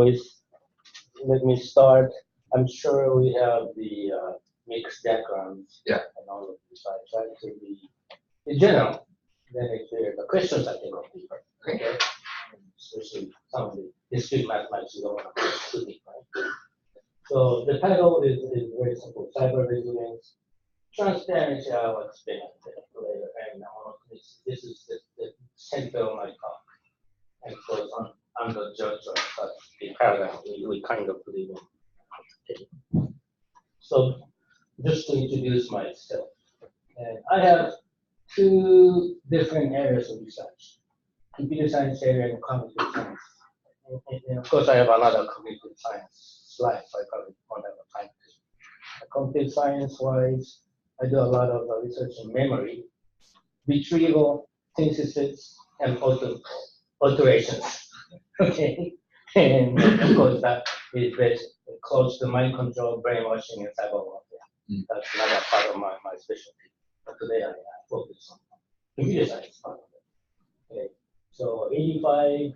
Let me start. I'm sure we have the mixed backgrounds and all of this. I try to be in general. Then if there are the questions, I can go deeper. Okay. Especially some of the discrete mathematics you don't want to go too deep, right? So the title is very simple: cyber resilience, transparency. I'll explain it later. And this is the center of my talk. And so I'm the judge of the paradigm we kind of believe in. So just to introduce myself, and I have two different areas of research: computer science area and cognitive science. And of course, I have another cognitive science slide, so I probably won't have a time to. Cognitive science-wise, I do a lot of research in memory, retrieval, synthesis, and alterations. Okay, and of course that is very close to mind control, brainwashing, and cyber warfare. That's another part of my specialty. But today I focus on computer science part of it. Okay, so 85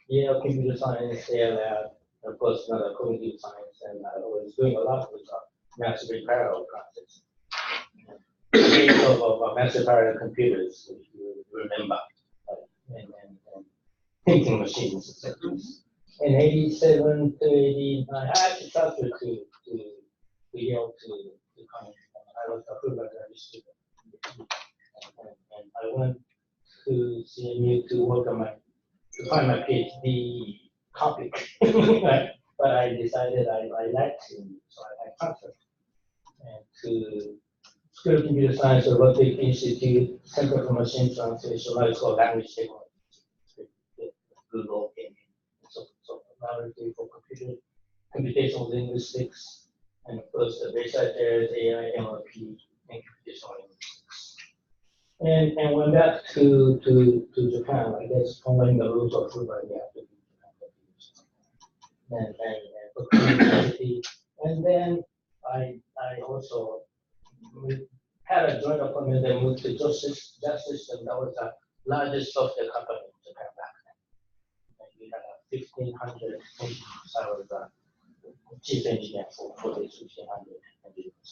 year computer science, lab, of course another cognitive science, and I was doing a lot with massively parallel processing. The days of massive parallel computers, if you remember, and thinking machines, etc. In 87 to 89, I actually transferred to Yale to college. I was a full graduate student. And I went to CMU to work on to find my PhD topic. Right? But I decided I liked it, so I transferred and to School of Computer Science at Rutgers Institute, Center for Machine Translation, now it's called Language Technology. Google and so laboratory for computational linguistics, and of course the research areas AI, NLP, and computational linguistics. And went back to Japan, I guess following the rules of everybody after Japan. And for University. And then I also had a joint appointment and moved to Justice System. That was the largest software company in Japan back then. And we had 1,500 engineers. I was the chief engineer for this 1,500 engineers.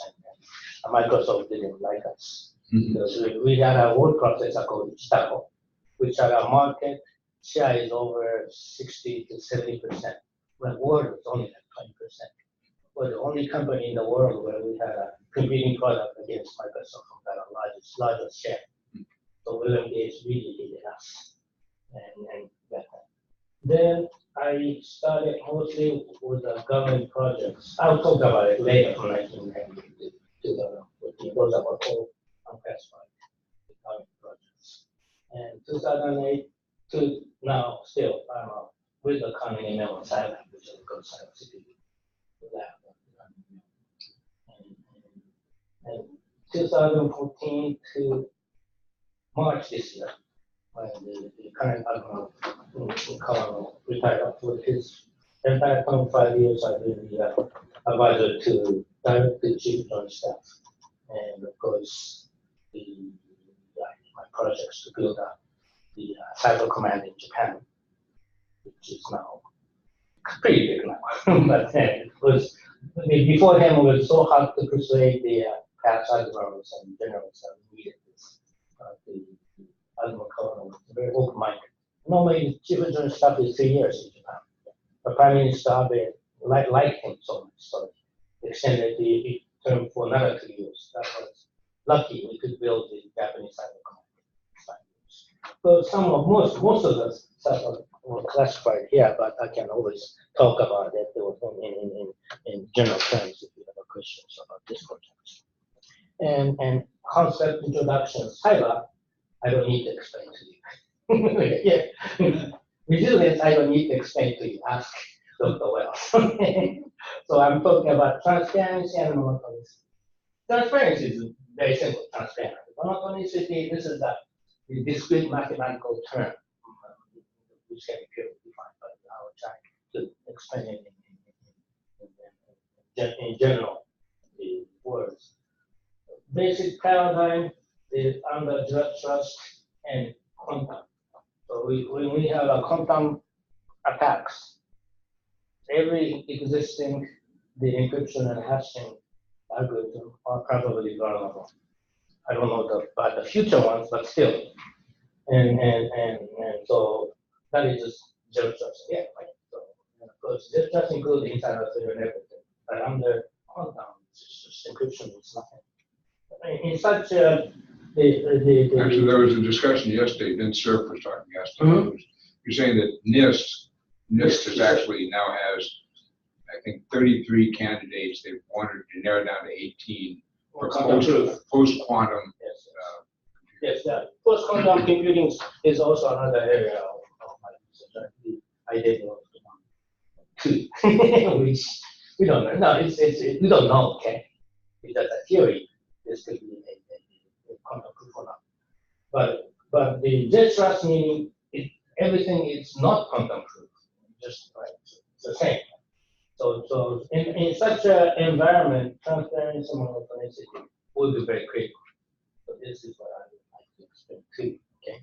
And Microsoft didn't like us because we had a word processor called Hideto, which had a market share is over 60 to 70%, when Word was only like 20%. We're the only company in the world where we had a competing product against Microsoft from that largest share. So William Gates really hated us. And then I started mostly with government projects. I'll talk about it later from 1990 to 2014. Those are all unclassified government projects. And 2008 to now, still, I'm with the Carnegie Mellon Cyber, which is called cybersecurity lab. And 2014 to March this year, when the current admiral in Colorado retired after his entire 25 years, I've been the advisor to Director Chief Joint Staff, and of course my projects to build up the cyber command in Japan, which is now pretty big now. But it was before him. It was so hard to persuade the past admirals and generals that we needed this. The Admiral Colonel was very open-minded. Normally, chief of joint staff is 3 years in Japan. The prime minister liked him so much, so extended the term for another 2 years. That was lucky. We could build the Japanese cyber command in 5 years. So most of the stuff were classified here, but I can always talk about it in general terms if you have questions about this project. And concept introduction, cyber, I don't need to explain to you. Yeah. Resilience, I don't need to explain to you. Ask Dr. Wells. So I'm talking about transparency and monotonicity. Transparency is very simple, transparent. Monotonicity, this is the discrete mathematical term, which can be purely defined, but I will try to explain it in general, the words. Basic paradigm is under direct trust and quantum. So when we have a quantum attacks, every existing the encryption and hashing algorithm are probably vulnerable. I don't know about the future ones, but still. And so that is just zero trust again, right? So, and of course, zero trust includes inside out and everything. But under quantum, it's just encryption is nothing. In such Actually, there was a discussion yesterday, Vince Cerf was talking yesterday. You're saying that NIST is actually now has, I think, 33 candidates. They've wanted to narrow down to 18 for post-quantum. Yes, post-quantum computing is also another area of my research. I did too, which we don't know. No, we don't know. Okay, it's just a theory. This could be a quantum proof or not. But the zero trust meaning everything is not quantum proof. Just right, it's the same. So in such an environment, transparency and monotonicity will be very critical. So this is what I would like to explain too. Okay.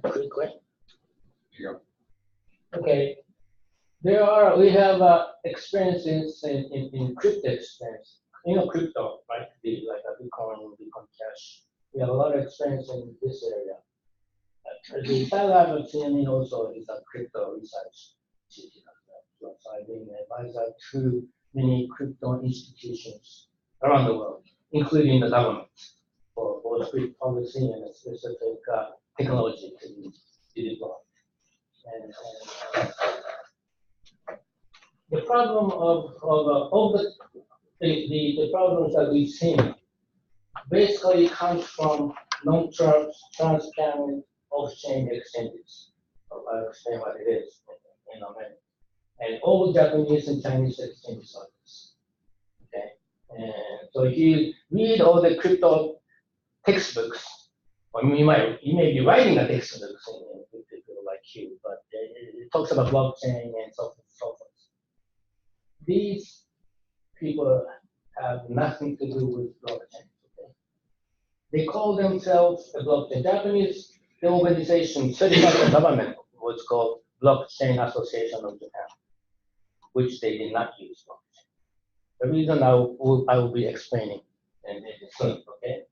Quick question. Yeah. Okay. We have experiences in crypto experience. You know crypto, right? Like a Bitcoin Cash. We have a lot of experience in this area. The Thai lab of CME also is a crypto research city. So I've been an advisor to many crypto institutions around the world, including the government, for both crypto policy and a specific technology to be deployed. And the problem of all the problems that we've seen basically comes from non-transparent off-chain exchanges. I'll explain what it is in a minute. And all Japanese and Chinese exchanges are this. Okay, and so if you read all the crypto textbooks, or you may be writing a textbook in people like you, but it talks about blockchain and so forth. These people have nothing to do with blockchain. Okay? They call themselves a blockchain. Japanese organization certified by the government was called Blockchain Association of Japan, which they did not use blockchain. The reason I will be explaining soon, okay?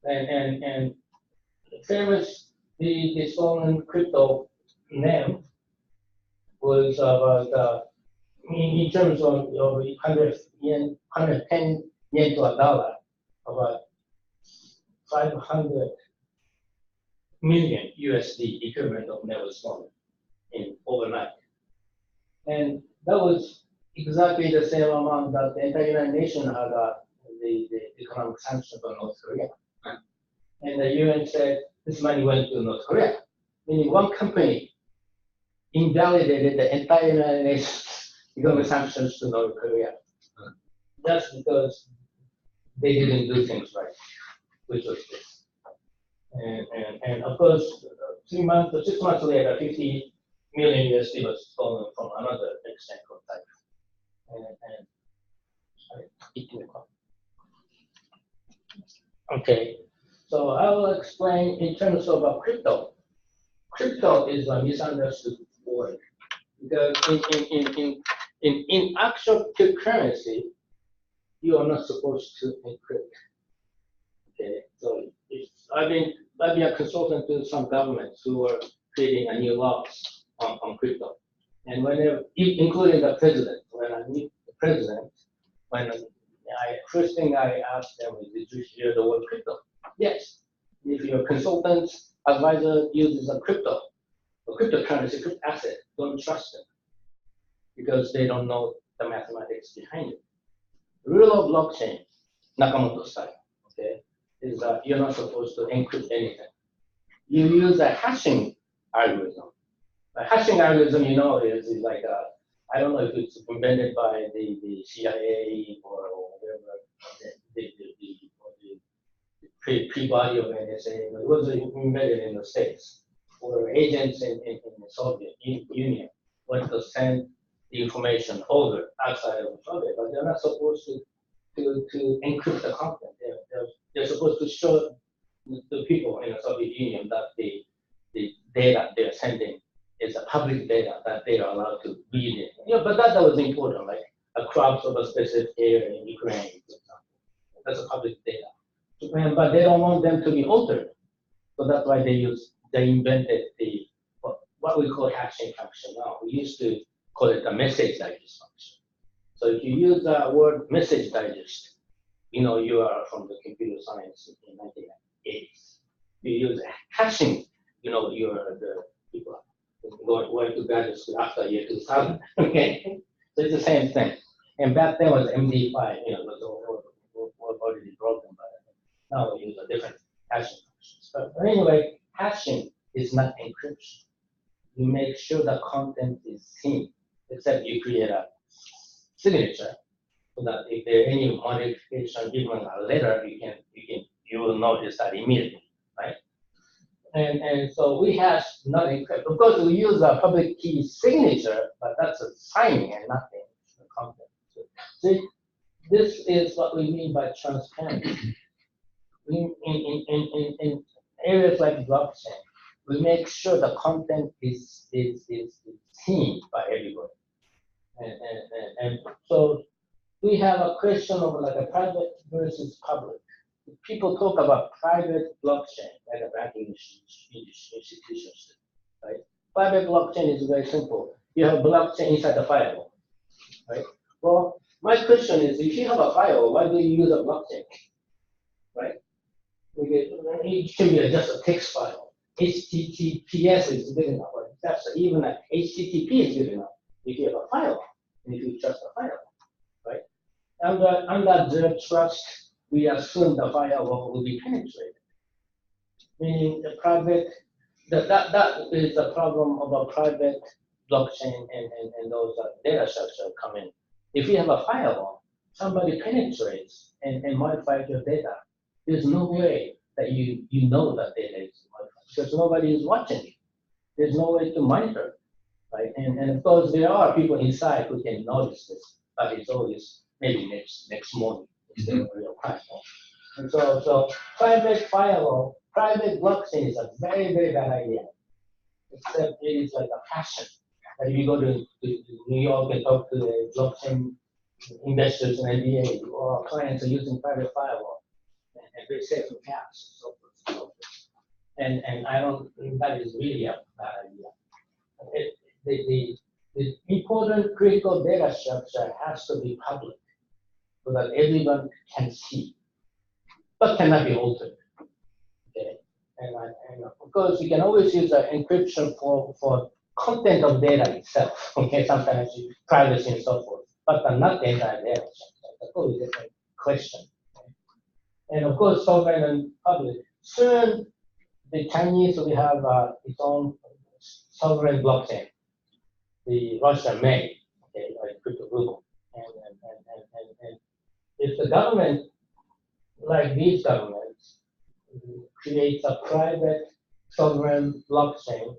And famous the stolen crypto name was about in terms of 100 yen, 110 yen to a dollar, about 500 million USD equivalent of never stolen in overnight. And that was exactly the same amount that the entire United Nations had the economic sanctions on North Korea. And the UN said this money went to North Korea, meaning one company invalidated the entire United Nations economic sanctions to North Korea, just because they didn't do things right, which was this. And of course, 6 months later, 50 million USD was stolen from another exchange called Type. Okay, so I will explain in terms of crypto. Crypto is a misunderstood word because in actual currency, you are not supposed to encrypt. Okay, so I've been a consultant to some governments who are creating a new laws on crypto, and including the president, when I meet the president, first thing I ask them is, did you hear the word crypto? Yes. If your consultant advisor uses a cryptocurrency, crypto asset, don't trust them because they don't know the mathematics behind it. Rule of blockchain, Nakamoto style, okay, is that you're not supposed to encrypt anything. You use a hashing algorithm. A hashing algorithm, is like I don't know if it's invented by the CIA or whatever, the pre-body of NSA. It was invented in the States, or agents in the Soviet Union went to send the information over outside of the Soviet, but they're not supposed to encrypt the content. They're supposed to show the people in the Soviet Union that data they're sending is a public data that they are allowed to read it. But that was important, like a crops of a specific area in Ukraine, for example. That's a public data. But they don't want them to be altered. So that's why they invented the what we call hashing function now. We used to call it a message digest function. So if you use the word message digest, you are from the computer science in 1980s. You use hashing, you're the people going to graduate school after year 2000. Okay, so it's the same thing. And back then was MD5, it was already broken, but now we use a different hashing functions. But anyway, hashing is not encryption. You make sure the content is seen, except you create a signature so that if there any modification given later, you will notice that immediately, right? And so we hash not encrypt. Of course, we use a public key signature, but that's a signing and nothing the content. So this is what we mean by transparency. In areas like blockchain, we make sure the content is seen by everybody. And so we have a question of like a private versus public. People talk about private blockchain, like a banking institutions, right? Private blockchain is very simple. You have blockchain inside the firewall, right? Well, my question is, if you have a firewall, why do you use a blockchain, right? It can be just a text file. HTTPS is good enough, or that's even a HTTP is good enough if you have a firewall, and if you trust the firewall, right? Under zero trust, we assume the firewall will be penetrated. Meaning the private, that is the problem of a private blockchain and those data structure come in. If you have a firewall, somebody penetrates and modifies your data. There's no way that you know that data is modified because nobody is watching it. There's no way to monitor, right? And of course there are people inside who can notice this, but it's always maybe next morning instead of real time. And so private firewall, private blockchain is a very, very bad idea. Except it is like a passion. That if you go to New York and talk to the blockchain investors and MBA or clients are using private firewall and they save some cash and so forth and so forth. And I don't think that is really a bad idea. The important critical data structure has to be public so that everyone can see, but cannot be altered. Okay, and of course you can always use encryption for content of data itself. Okay, sometimes privacy and so forth, but not the entire data structure. That's a totally different question. Okay? And of course, sovereign and public. Soon, the Chinese will have its own sovereign blockchain. The Russia may, okay, like crypto ruble, and if the government, like these governments, creates a private sovereign blockchain,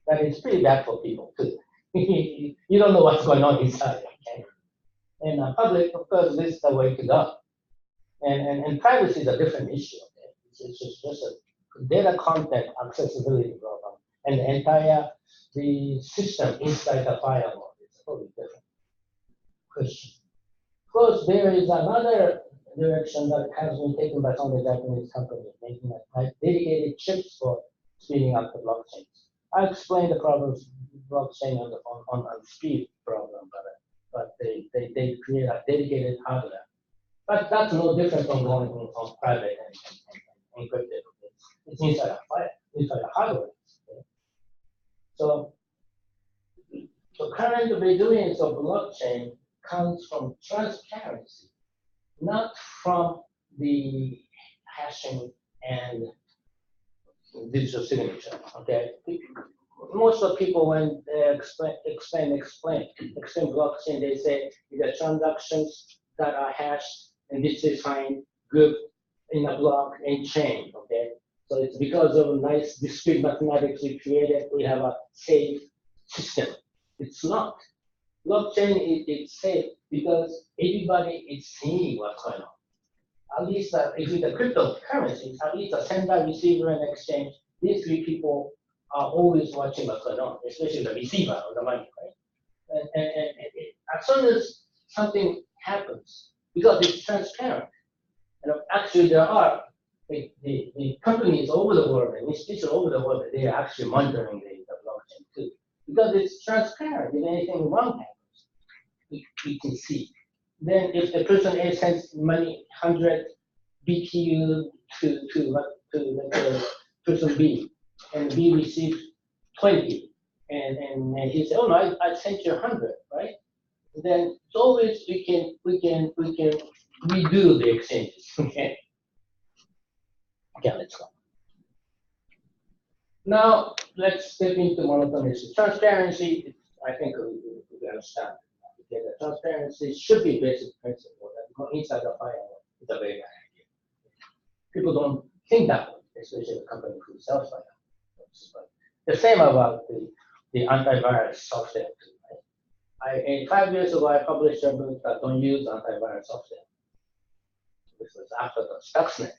that is pretty bad for people too. You don't know what's going on inside, okay? And public, of course, this is the way to go. And privacy is a different issue, okay? It's just a data content accessibility problem, and the system inside the firewall is a totally different question. Of course, there is another direction that has been taken by some of the Japanese companies, making like dedicated chips for speeding up the blockchains. I explained the problems blockchain on the speed problem, but they create a dedicated hardware. But that's no different from going from private and encrypted. It's inside a hardware. Okay? So current resilience of blockchain comes from transparency, not from the hashing and digital signature. Okay, most of the people when they explain blockchain, they say the transactions that are hashed and digitally signed group in a block and chain. Okay, so it's because of nice discrete mathematics we created. We have a safe system. It's not. Blockchain is safe because everybody is seeing what's going on. At least if it's a cryptocurrency, at least a sender, receiver, and exchange, these three people are always watching what's going on, especially the receiver of the money, right? As soon as something happens, because it's transparent, actually there are the companies over the world and institutions over the world, they are actually monitoring the blockchain too. Because it's transparent, if anything wrong happens, we can see. Then if the person A sends money 100 BTU to the person B, and B receives 20, and he said, oh no, I sent you 100, right? Then it's always we can redo the exchanges. Okay. Okay, let's go. Now let's step into monotonicity. Transparency, I think we understand. Okay, the transparency should be a basic principle that go inside the firewall is a very bad idea. People don't think that way, especially the company who sells firewalls. But the same about the antivirus software too. Right? 5 years ago, I published a book that don't use antivirus software. This was after the Stuxnet.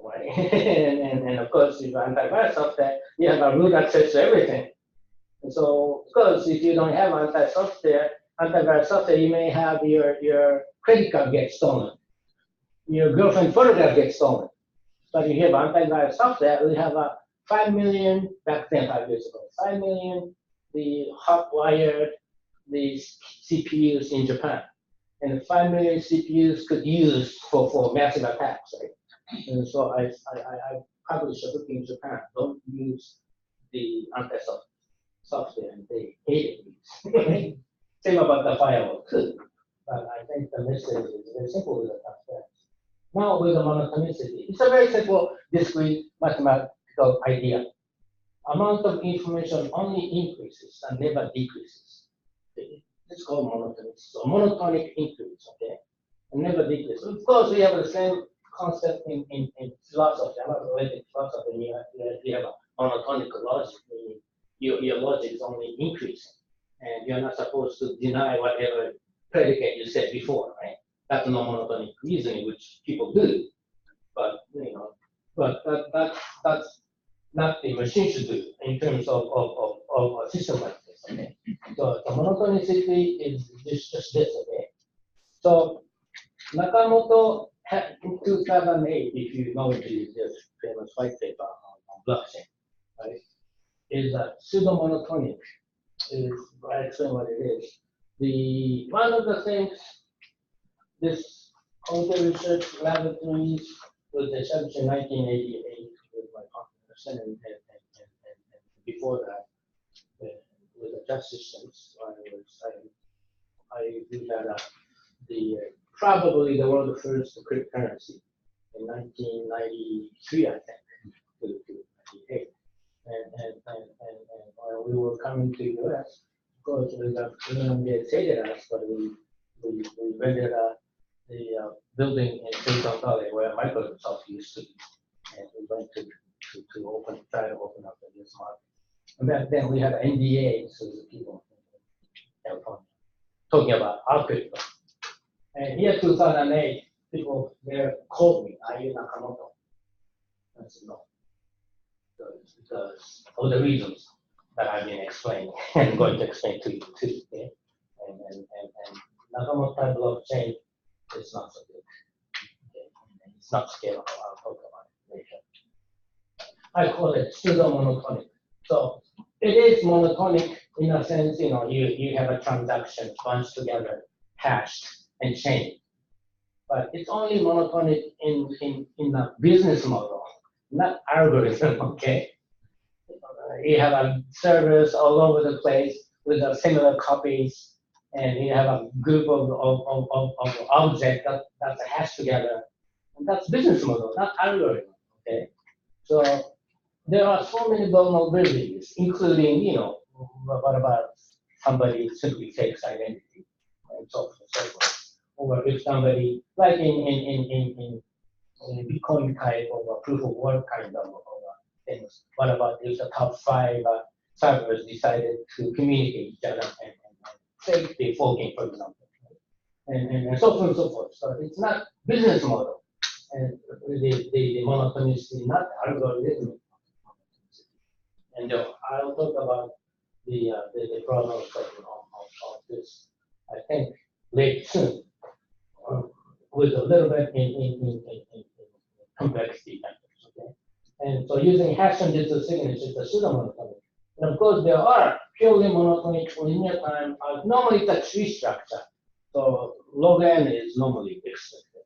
Right? and of course, with antivirus software, you have a root access to everything. And so, of course, if you don't have antivirus software, you may have your credit card get stolen, your girlfriend photograph gets stolen. But if you have antivirus software, we have 5 million, back then 5 years ago, 5 million, the hot-wired, the CPUs in Japan. And 5 million CPUs could use for massive attacks, right? And so I published a book in Japan, don't use the anti-software software, and they hated it. Same about the firewall too. But I think the message is very simple with the transparency. Now with the monotonicity, it's a very simple, discrete mathematical idea. Amount of information only increases and never decreases. It's called monotonicity. So monotonic increase, okay, and never decrease. Of course, we have the same concept in philosophy. I'm not related to philosophy. You have a monotonic logic. Your logic is only increasing, and you're not supposed to deny whatever predicate you said before, right? That's no monotonic reasoning, which people do, but that's not the machine should do in terms of a system like this. Okay, so the monotonicity is just this. Okay, so Nakamoto had in 2008, if you know this famous white paper on blockchain, right? Is a pseudo-monotonic. I explain what it is. One of the things this Conte Research Laboratories was established in 1988 with my partner, and before that, with the justice systems, we had probably the world's first cryptocurrency in 1993, I think, to 98. And when we were coming to US, of course, we didn't say that us, but we rented the building in Silicon Valley where Microsoft used to be, and we went to try to open up the US market. And back then we had an NDA, so the people in California talking about our crypto. And here, 2008, people there called me, "Are you Nakamoto?" I said no. Because of the reasons that I've been explaining and going to explain to you too. Okay? And Nakamoto blockchain is not so good. Okay? It's not scalable. I'll talk about it later. I call it pseudo-monotonic. So it is monotonic in a sense, you have a transaction bunched together, hashed and chained. But it's only monotonic in a business model, not algorithm, okay? You have a servers all over the place with similar copies, and you have a group of objects that's hashed together. And that's business model, not algorithm, okay? So there are so many vulnerabilities, including, what about somebody simply fakes identity, and so on and so forth. Or if somebody, like in Bitcoin type of a proof of work kind of things. What about if the top 5 servers decided to communicate each other and fake the forking, for example, and so on and so forth. So it's not business model, and the monotonicity, not algorithm. And I'll talk about the problem of this, I think, late soon, with a little bit in complexity factors, okay? And so using hash and digital signatures is a pseudo-monotonic. And of course, there are purely monotonic linear time. Normally, it's a tree structure. So log n is normally expected.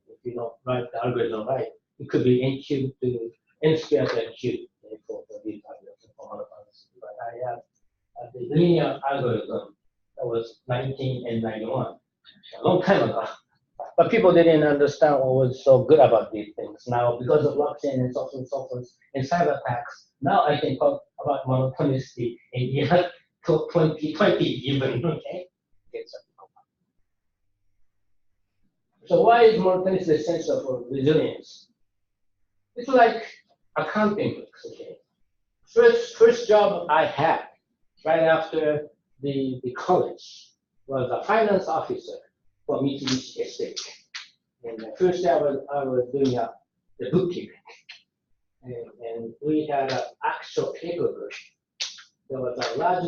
If you don't write the algorithm right, it could be n cubed to n squared to n cubed for these algorithms for monotonicity. But I have the linear algorithm that was 1991, a long time ago. But people didn't understand what was so good about these things. Now, because of blockchain and so forth, and cyber attacks, now I can talk about monotonicity in year 2020 even, okay? So why is monotonicity essential for resilience? It's like accounting books, okay? First job I had right after the college was a finance officer for Mitsubishi Estate. And the first day I was doing the bookkeeping. And we had an actual paperwork. There was a large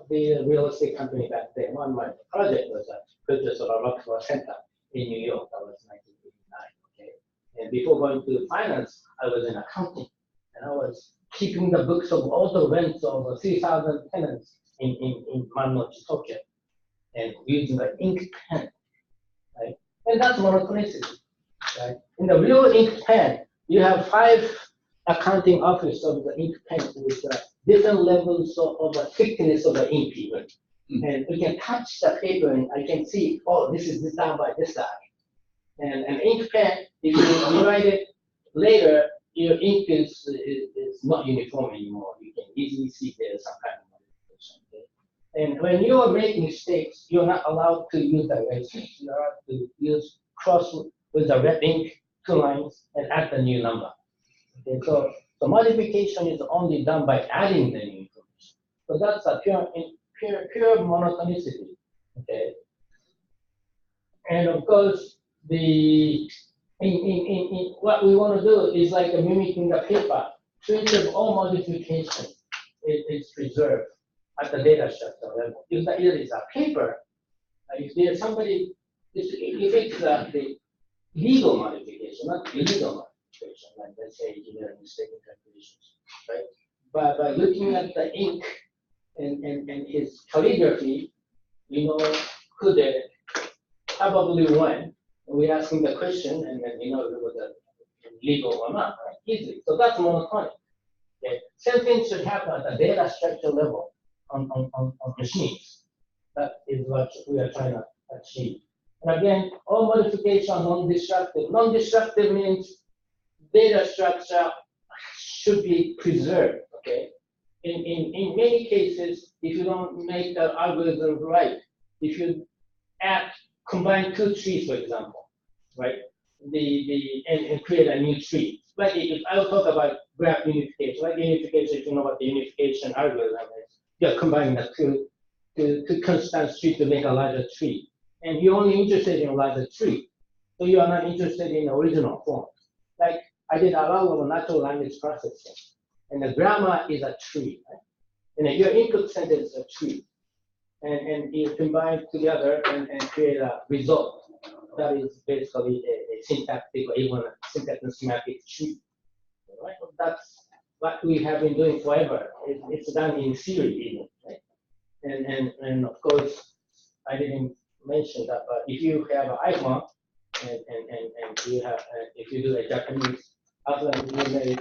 real estate company back then. One of my project was a purchase of a Rockefeller Center in New York. That was 1989. Okay. And before going to finance, I was in accounting. And I was keeping the books of all the rents of 3,000 tenants in Mannochi, Tokyo. And using the ink pen. Right? And that's monotonicity. Right? In the real ink pen, you have 5 accounting office of the ink pen with different levels of the thickness of the ink even. And we can touch the paper and I can see, oh, this is done by this guy. And an ink pen, if you rewrite it later, your ink is not uniform anymore. You can easily see there's some kind of modification. Okay? And when you are making mistakes, you're not allowed to use the erasers. You're allowed to use cross with the red ink, 2 lines, and add the new number. Okay, so the modification is only done by adding the new information. So that's a pure monotonicity. Okay, and of course what we want to do is like mimicking the paper. Trace of all modification is preserved at the data structure level. If it is a paper, if there's somebody, if it's the legal modification, not illegal modification, like let's say engineering mistaken calculations, right? But by looking at the ink and his calligraphy, you know who did it, probably when. We ask him the question, and then you know if it was legal or not, right? Easily. So that's monotonic. Okay? Same thing should happen at the data structure level on machines. That is what we are trying to achieve. And again, all modification are non-destructive. Non-destructive means data structure should be preserved, okay? In many cases, if you don't make the algorithm right, if you combine 2 trees, for example, right? And create a new tree. Like if I'll talk about graph unification, like unification, if you know what the unification algorithm is, you're combining the two constant trees to make a larger tree. And you're only interested in a larger tree. So you are not interested in the original form. Like I did a lot of natural language processing. And the grammar is a tree, right? And your input sentence is a tree. And you combine together and create a result that is basically a syntactic or even a syntactic tree. Right? That's what we have been doing forever. It's done in theory even, right? And of course, I didn't mention that, but if you have an iPhone and you have, if you do a Japanese alphabet, you make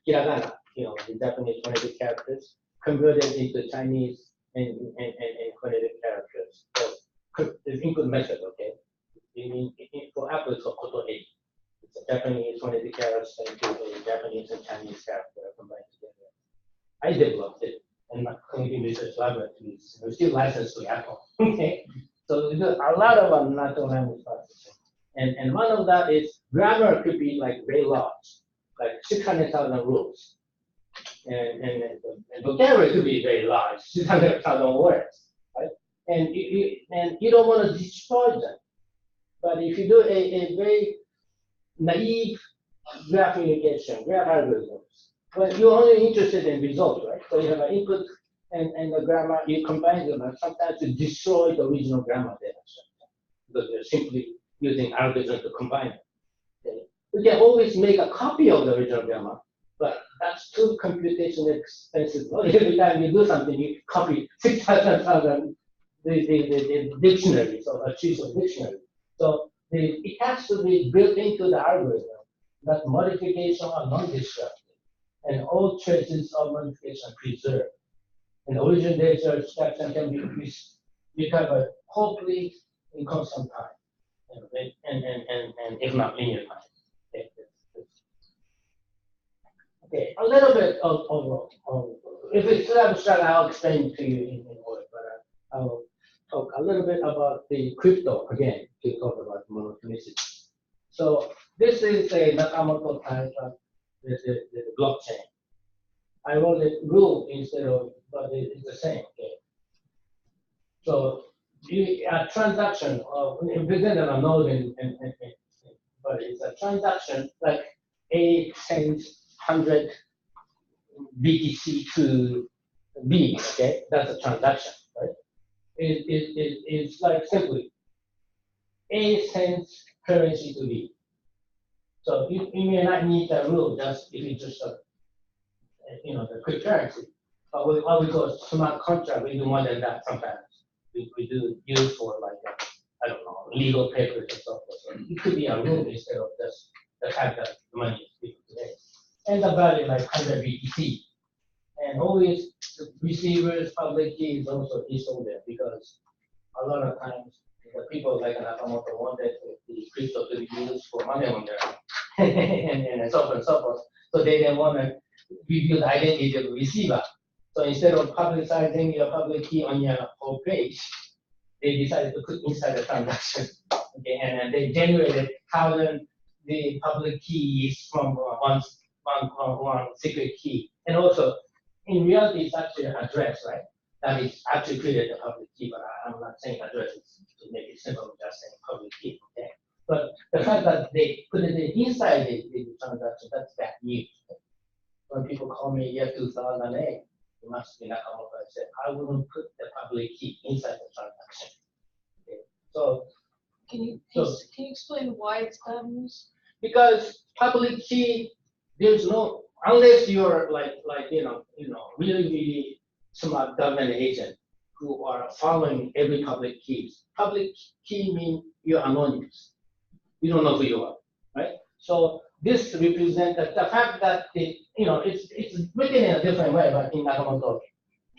hiragana, you know, the Japanese phonetic characters, converted into Chinese and phonetic characters. So it's input method, okay? For Apple, it's called koto e. It's a Japanese phonetic characters into a Japanese and Chinese character combined together. I developed it, and my community research laboratories received license to Apple. Okay, so we do a lot of natural language processing, and one of that is grammar could be like very large, like 600,000 rules, and vocabulary could be very large, 600,000 words, right? And you don't want to destroy them, but if you do a very naive graph unification, graph algorithms, But you're only interested in results, right? So you have an input and the grammar, you combine them, and sometimes you destroy the original grammar data structure because you're simply using algorithm to combine it. Okay? You can always make a copy of the original grammar, but that's too computationally expensive. Every time you do something, you copy 6,000 the dictionaries or a choose of dictionary. So it has to be built into the algorithm that modification are non-destructive and all traces of modification are preserved. And the original data structure can be recovered hopefully in constant time and if not linear time. Okay, okay, a little bit of if it's too abstract, I'll explain to you in order, but I will talk a little bit about the crypto again to talk about monotonicity. So this is a Nakamoto type of the blockchain. I wrote it rule instead of, but it's the same. Okay. So a transaction, we present a node but it's a transaction like A sends 100 BTC to B. Okay, that's a transaction, right? It's like simply A sends currency to B. So you may not need that rule just if you just the cryptocurrency. But what we call smart contract, we do more than that sometimes. We do use for like I don't know, legal papers and so forth. So it could be a rule instead of just the fact that the money is people today. And the value like 100 BTC. And always the receivers public key is also installed there because a lot of times the people like Nakamoto wanted the crypto to be used for money laundering and so on and so forth. So they didn't want to reveal the identity of the receiver. So instead of publicizing your public key on your whole page, they decided to put inside the transaction. Okay, and then they generated 1,000 the public keys from one secret key. And also, in reality, it's actually an address, right? That is actually created a public key, but I'm not saying address to make it simple, I'm just saying public key. Okay. But the fact that they put it inside the transaction, that's bad news. When people call me year 2008, it must be Nakamoto. I said, I wouldn't put the public key inside the transaction. Okay. So can you explain why it's bad news? Because public key, there's no unless you're like really smart government agent who are following every public keys. Public key means you're anonymous. You don't know who you are, right? So this represents the fact that it's written in a different way, but in Nakamoto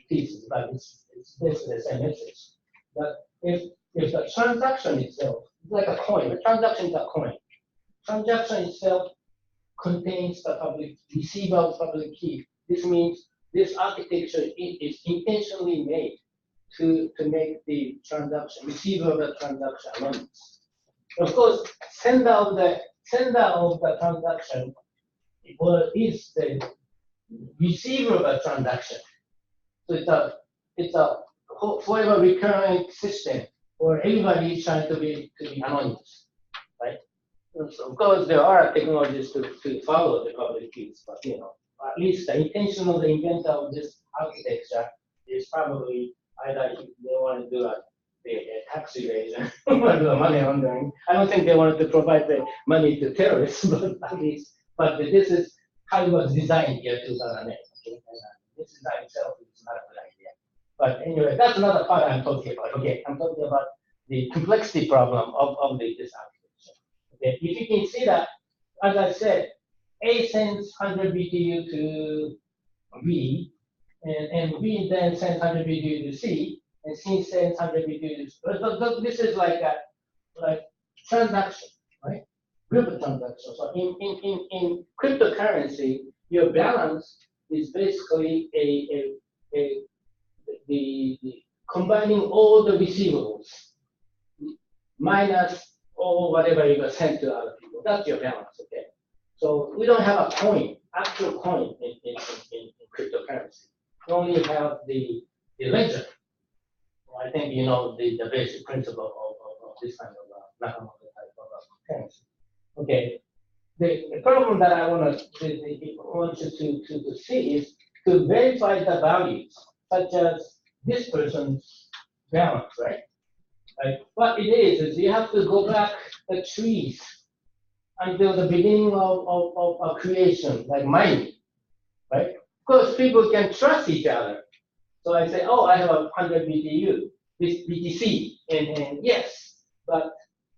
pieces, but it's basically the same message. But if the transaction itself is like a coin, a transaction is a coin. Transaction itself contains the public receiver of public key. This means this architecture is intentionally made to make the transaction, receiver of the transaction anonymous. Of course, sender of the transaction is the receiver of the transaction. So it's a forever recurrent system where everybody is trying to be anonymous, right? So of course, there are technologies to follow the public keys, but at least the intention of the inventor of this architecture is probably either they want to do a tax evasion or do a money laundering. I don't think they wanted to provide the money to terrorists, but at least, but this is how it was designed here 2008. Okay? And, this design itself is not a good idea. But anyway, that's another part I'm talking about. Okay, I'm talking about the complexity problem of this architecture. Okay, if you can see that, as I said, A sends 100 BTU to B, and B then sends 100 BTU to C, and C sends 100 BTU to C. But this is like transaction, right? Group of transactions. So in cryptocurrency, your balance is basically the combining all the receivables minus all whatever you got sent to other people. That's your balance, okay? So we don't have a coin, actual coin in cryptocurrency. We only have the ledger. I think you know the basic principle of this kind of Nakamoto type of currency. Okay, the problem that I want you to see is to verify the values, such as this person's balance, right? Like what it is you have to go back the trees until the beginning of creation, like mining, right? Of course, people can trust each other. So I say, oh, I have 100 BTU, this BTC, and yes, but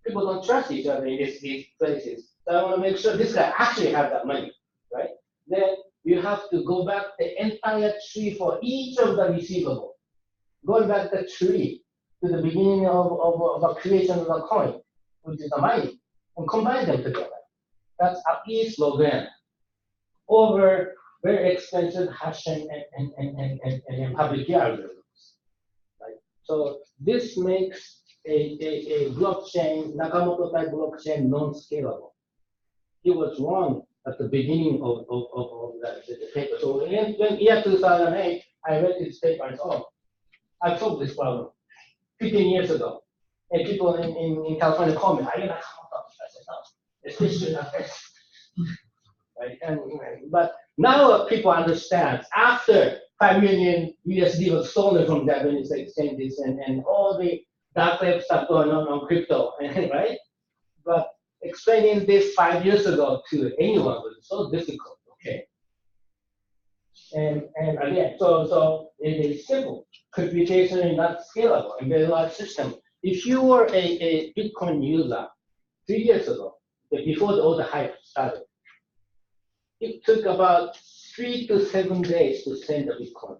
people don't trust each other in these places. So I want to make sure this guy actually have that money, right? Then you have to go back the entire tree for each of the receivable. Going back the tree to the beginning of a creation of a coin, which is the mining, and combine them together. That's at least log-n over very expensive hashing and public key algorithms. Right? So this makes a blockchain, Nakamoto type blockchain, non-scalable. He was wrong at the beginning of the paper. So in year 2008, I read this paper and said, oh, I solved this problem 15 years ago. And people in California call me, are you Nakamoto? I said, no, especially not this. Right? But now people understand after 5 million USD was stolen from Japanese exchanges and all the dark web stuff going on crypto, right? But explaining this 5 years ago to anyone was so difficult, okay? And again, so it is simple. Computation is not scalable in very large system. If you were a Bitcoin user 3 years ago, before all the hype started, it took about 3 to 7 days to send a Bitcoin.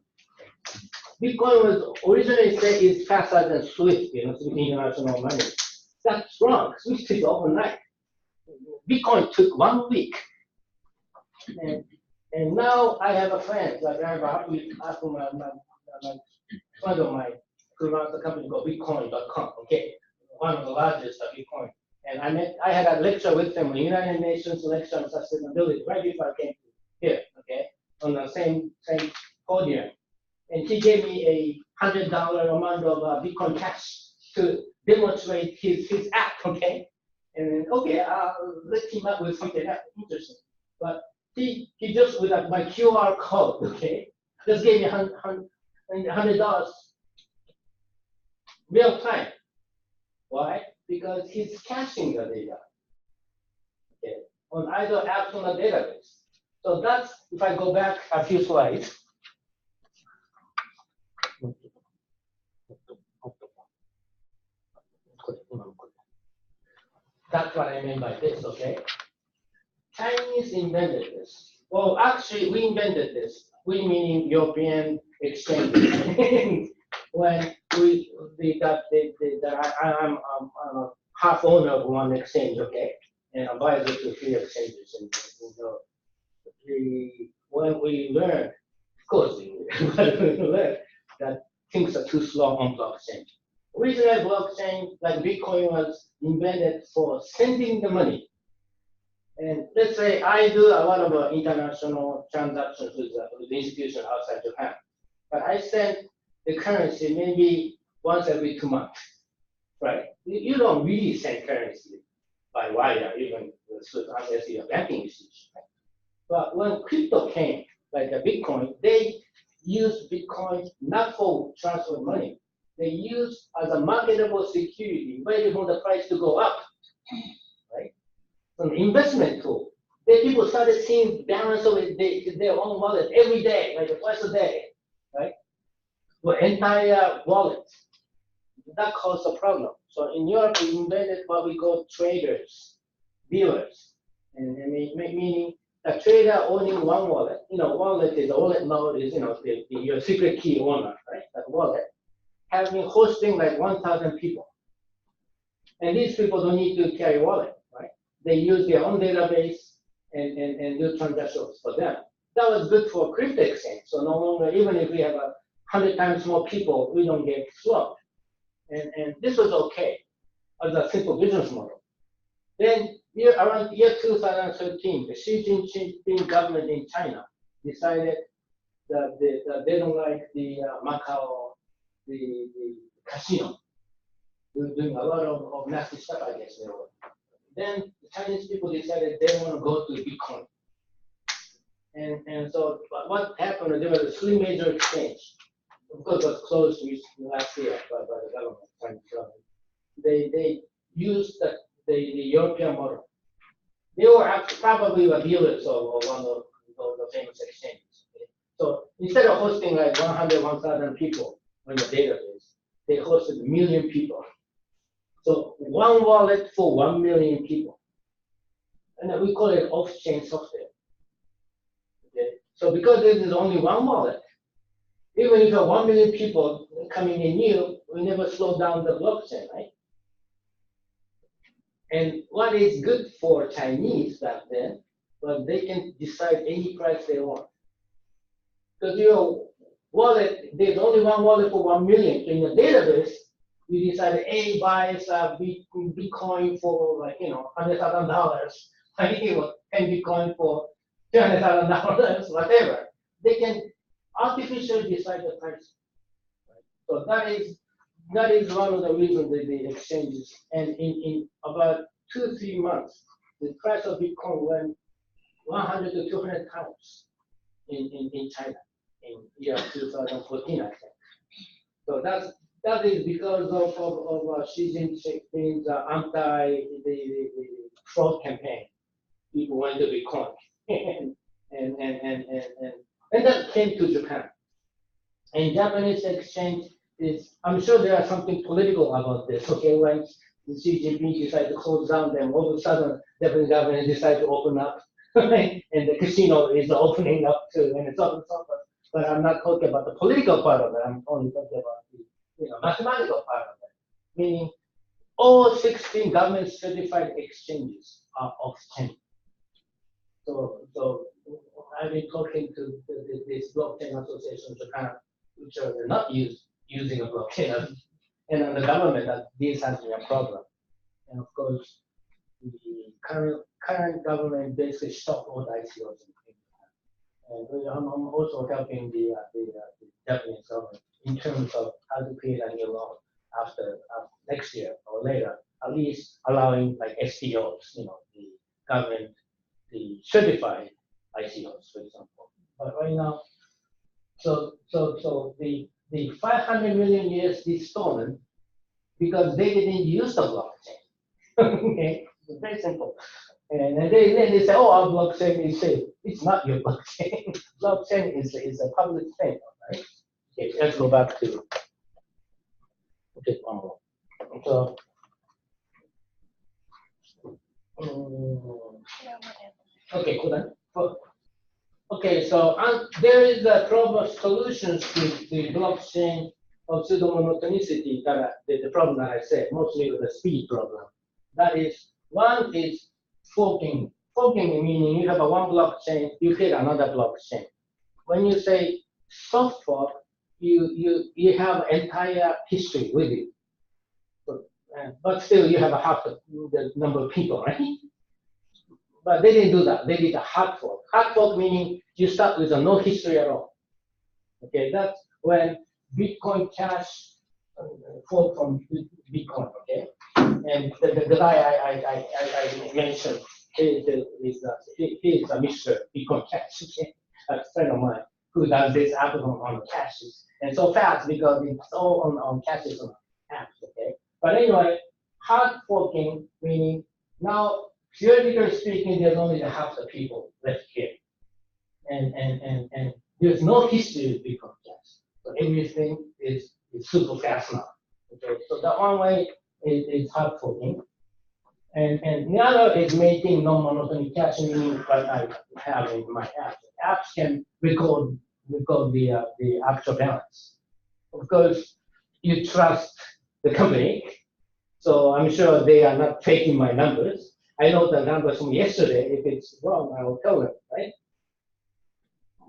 Bitcoin was originally said is faster than Swift, Swift international money. That's wrong. Swift is overnight. Bitcoin took 1 week. And now I have a friend, like I have a friend of mine who runs a company called Bitcoin.com, okay? One of the largest Bitcoin. And I had a lecture with them, a United Nations lecture on sustainability, right before I came here, okay? On the same podium. And he gave me a $100 amount of Bitcoin cash to demonstrate his app, okay? And then, okay, let's team up with something that's interesting. But he just, with my QR code, okay, just gave me $100 real time. Why? Because he's caching the data, okay, on either apps on the database. So that's, if I go back a few slides. That's what I mean by this, okay? Chinese invented this. Well, actually, we invented this. We meaning European exchanges. When I'm a half owner of one exchange, okay, and advisor to 3 exchanges. And when we learned, of course, we learned that things are too slow on blockchain. Originally, blockchain, like Bitcoin, was invented for sending the money. And let's say I do a lot of international transactions with the institution outside Japan, but I send the currency maybe once every 2 months, right? You don't really send currency by wire, even unless you're a banking institution. Right? But when crypto came, like the Bitcoin, they used Bitcoin not for transfer money. They used as a marketable security, waiting for the price to go up, right? An investment tool. Then people started seeing balance of their own wallet every day, like twice a day, right? For entire wallet. That caused a problem. So in Europe, we invented what we call traders, dealers, and meaning a trader owning one wallet. Wallet is a wallet node is your secret key owner, right? That wallet having hosting like 1,000 people, and these people don't need to carry wallet, right? They use their own database and do transactions for them. That was good for crypto exchange. So no longer, even if we have 100 times more people, we don't get flood. And this was okay as a simple business model. Then around year 2013, the Xi Jinping government in China decided that they don't like the Macau, the casino. They were doing a lot of nasty stuff, I guess. then the Chinese people decided they want to go to Bitcoin. And so what happened, there was 3 major exchanges. Of course, it was closed last year by the government, Chinese government. They used the European model. They were actually probably the dealers of one of the famous exchanges. Okay? So instead of hosting like 1,000 people on the database, they hosted 1 million people. So one wallet for 1 million people. And then we call it off-chain software. Okay? So because this is only one wallet, even if you have 1 million people coming in new, we never slow down the blockchain, right? And what is good for Chinese back then, but they can decide any price they want. Because your wallet, there's only one wallet for 1 million. In the database, you decide A buys Bitcoin for like, $100,000, and Bitcoin for $200,000, whatever. They can artificially decide the price. Right? So that is one of the reasons that the exchanges, and in about 2-3 months, the price of Bitcoin went 100 to 200 times in China in year 2014, I think. So that is because of Xi Jinping's anti the fraud campaign. People went to Bitcoin, and that came to Japan. And Japanese exchange is, I'm sure there is something political about this. Okay, when Xi Jinping decided to close down, then all of a sudden, Japanese government decided to open up, and the casino is opening up too, and so on and so forth. But I'm not talking about the political part of it. I'm only talking about the mathematical part of it. Meaning, all 16 government certified exchanges are off-chain. So I've been talking to this blockchain association in Japan, which are not using a blockchain, and the government that this has been a problem. And of course, the current government basically stopped all the ICOs in Japan. And I'm also helping the Japanese government in terms of how to create a new law after next year or later, at least allowing like STOs, the government, the certified ICOs, for example. But right now, so the 500 million USD stolen because they didn't use the blockchain. Okay, it's very simple. And then they say, oh, our blockchain is safe. It's not your blockchain. Blockchain is a public thing, right? Okay, let's go back to one more. So, okay, hold on. Okay, so there is a problem of solutions to the blockchain of pseudo-monotonicity, the problem that I said, mostly the speed problem. That is, one is forking. Forking meaning you have one blockchain, you create another blockchain. When you say soft fork, you have entire history with you. But still, you have a half the number of people, right? But they didn't do that. They did a hard fork. Hard fork meaning you start with no history at all. Okay, that's when Bitcoin Cash fork from Bitcoin. Okay, and the guy I mentioned is a Mr. Bitcoin Cash. Okay, a friend of mine who does this app on caches and so fast because it's all on caches on apps. Okay, but anyway, hard forking meaning now. Theoretically speaking, there's only half the people left here. And there's no history of Bitcoin Cash. So everything is super fast now. Okay, so that one way is hard forking. And the other is making non-monotonic caching, meaning what I have in my apps. Apps can record the actual balance. Of course, you trust the company. So I'm sure they are not faking my numbers. I know the numbers from yesterday. If it's wrong, I will tell them, right?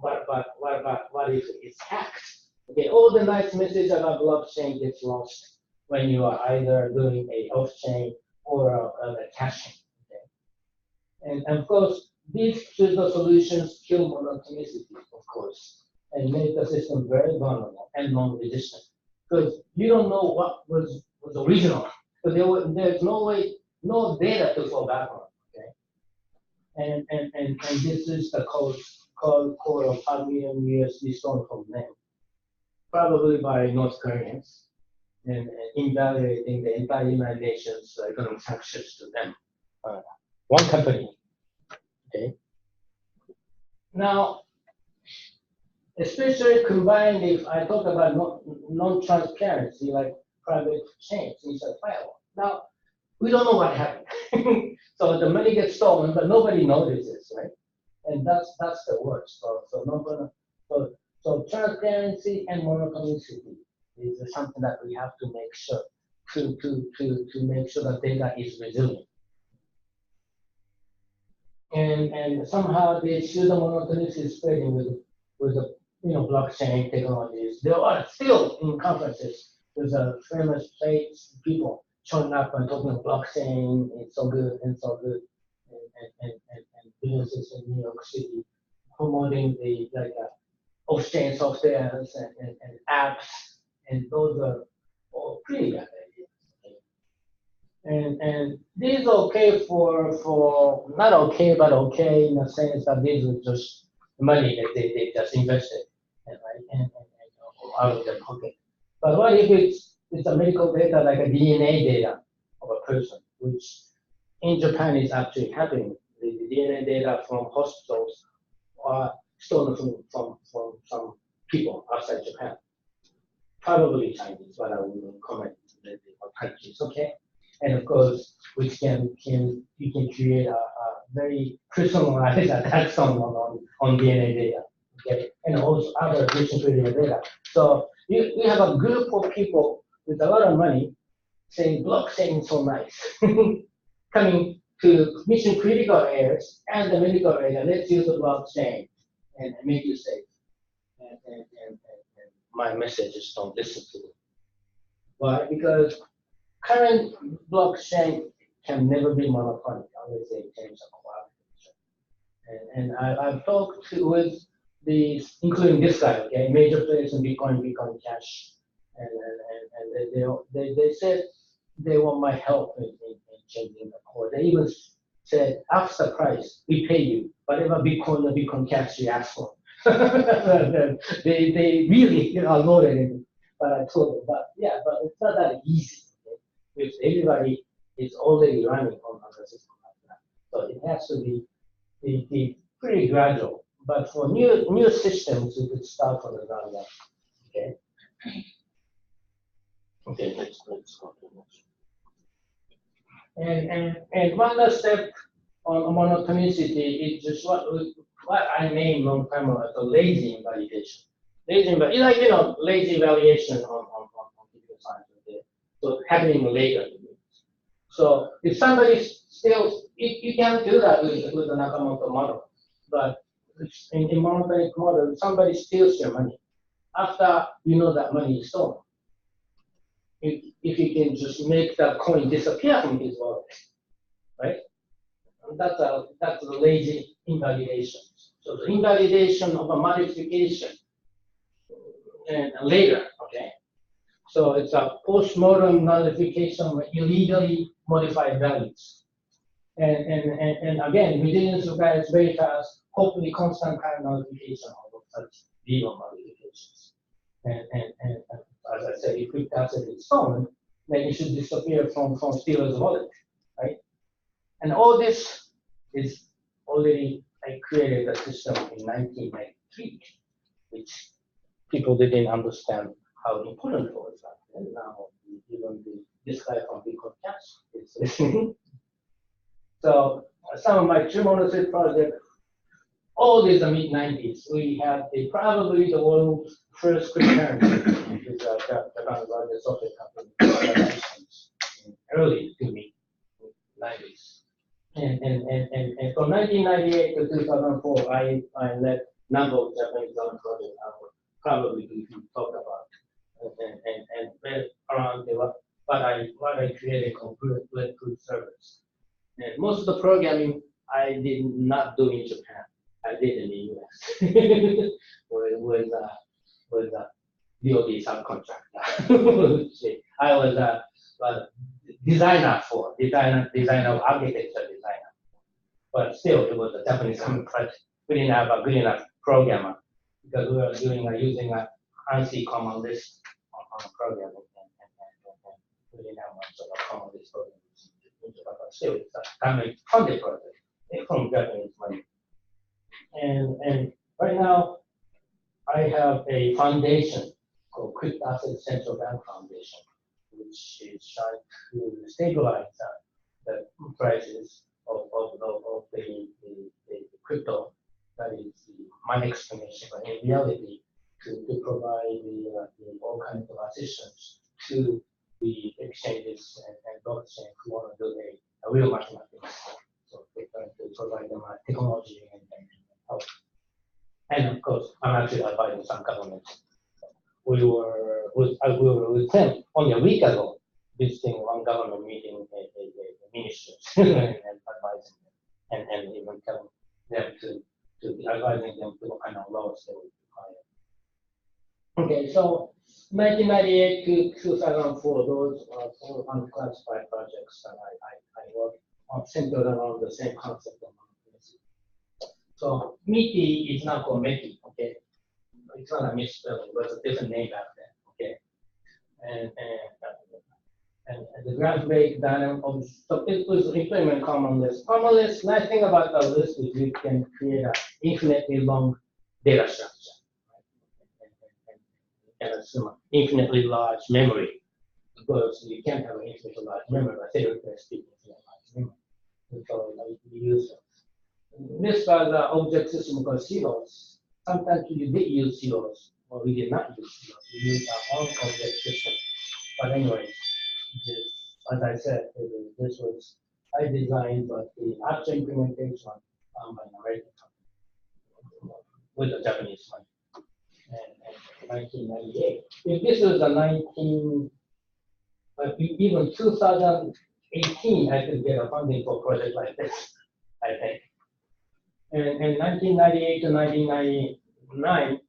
But what if it's hacked? Okay, all the nice message about blockchain gets lost when you are either doing a off-chain or a caching. Okay? And of course, these pseudo solutions kill monotonicity, of course, and make the system very vulnerable and non-resistant. Because you don't know what was original. So there's no way no data to fall back on. Okay, and this is the code of 5 million USD stolen from them, probably by North Koreans, and invalidating the entire United Nations economic sanctions to them. One company. Okay. Now, especially combined if I talk about non-transparency, like private chains inside firewall. Now, we don't know what happened. So the money gets stolen, but nobody notices, right? And that's the worst. So transparency and monotonicity is something that we have to make sure to make sure that data is resilient. And somehow the pseudo-monotonicity is spreading with the blockchain technologies. There are still in conferences, there's a famous place people showing up and talking about blockchain, it's so good and so good, and businesses in New York City promoting the off-chain softwares and apps, and those are all pretty bad ideas. And these are okay for not okay, but okay in the sense that these are just money that they just invested, right, and out of their pocket. But what if it's a medical data like a DNA data of a person, which in Japan is actually happening. The DNA data from hospitals are stolen from some people outside Japan, probably Chinese, but I will comment on countries, okay? And of course, you can create a very personalized attacks on DNA data, okay? And also other mission critical data. So you have a group of people with a lot of money saying blockchain is so nice, coming to mission critical areas and the medical area, let's use the blockchain and make you safe. And my message is don't listen to them. Why? Because current blockchain can never be monotonic unless they change the quality. And I've talked with these, including this guy, okay, major players in Bitcoin Cash, and they said they want my help in changing the core. They even said, ask the price, we pay you, whatever Bitcoin or Bitcoin Cash you ask for. they really loaded it, but I told them, but it's not that easy. Okay? If everybody is already running on the system like that. So it has to be pretty gradual. But for new systems, we could start from the ground up. Okay. Okay, let's go to the next. And one last step on monotonicity is just what I named long time ago as a lazy invalidation. Lazy evaluation on computer science. Okay? So happening later. So if somebody still, you can't do that with the Nakamoto model, but in the monotonic model, somebody steals your money after you know that money is stolen. If you can just make that coin disappear from his wallet, right? That's a lazy invalidation. So the invalidation of a modification and later, okay? So it's a post-mortem nullification of illegally modified values. And again, resilience requires very fast, hopefully constant time nullification of such legal modifications. And as I said, if crypto asset is stolen, then it should disappear from stealer's wallet, right? And all this is already, I created a system in 1993, which people didn't understand how important it was. And now even this guy from Bitcoin Cash is listening. So some of my Monotonicity project, all in the mid-90s, we had probably the world's first cryptocurrency, which is Japan's largest software company, early to mid-90s. And from 1998 to 2004, I led a number of Japanese government projects I would probably briefly talk about. And around what I created called Bulletproof Servers. And most of the programming I did not do in Japan. I did in the US with DoD subcontractor. I was designer, architecture designer. But still, it was a Japanese project. We didn't have a good enough programmer because we were using a ANSI common list on a program, and we didn't have much of a common list program. But still, it's a government funded project from Japanese money. And right now, I have a foundation called Crypto Asset Central Bank Foundation, which is trying to stabilize the prices of the crypto. That is the money explanation, but in reality, to provide all kinds of assistance to the exchanges and blockchain who want to do a real mathematics. So they're trying to provide them technology and help. And of course, I'm actually advising some governments. We were with them only a week ago, visiting one government meeting, ministers, and advising them, and even telling them to advising them to what kind of laws they would require. Okay, so 1998 to 2004, those are all unclassified projects that I worked on, centered around the same concept of monotonicity. So MITI is now called METI, okay? It's not a misspelling, but it's a different name back then, okay? And the graph breakdown of, so it was implement common list. Common list, nice thing about the list is you can create an infinitely long data structure, right? And assume infinitely large memory, because you can't have an infinitely large memory, but theoretically speaking, infinitely large memory. So we use it. This was an object system called silos. Sometimes you did use silos, or we did not use silos. We used our own object system. But anyway, as I said, this was I designed, but the actual implementation done by an American company with a Japanese money. And 1998. If this was even 2018, I could get a funding for a project like this, I think. And 1998 to 1999,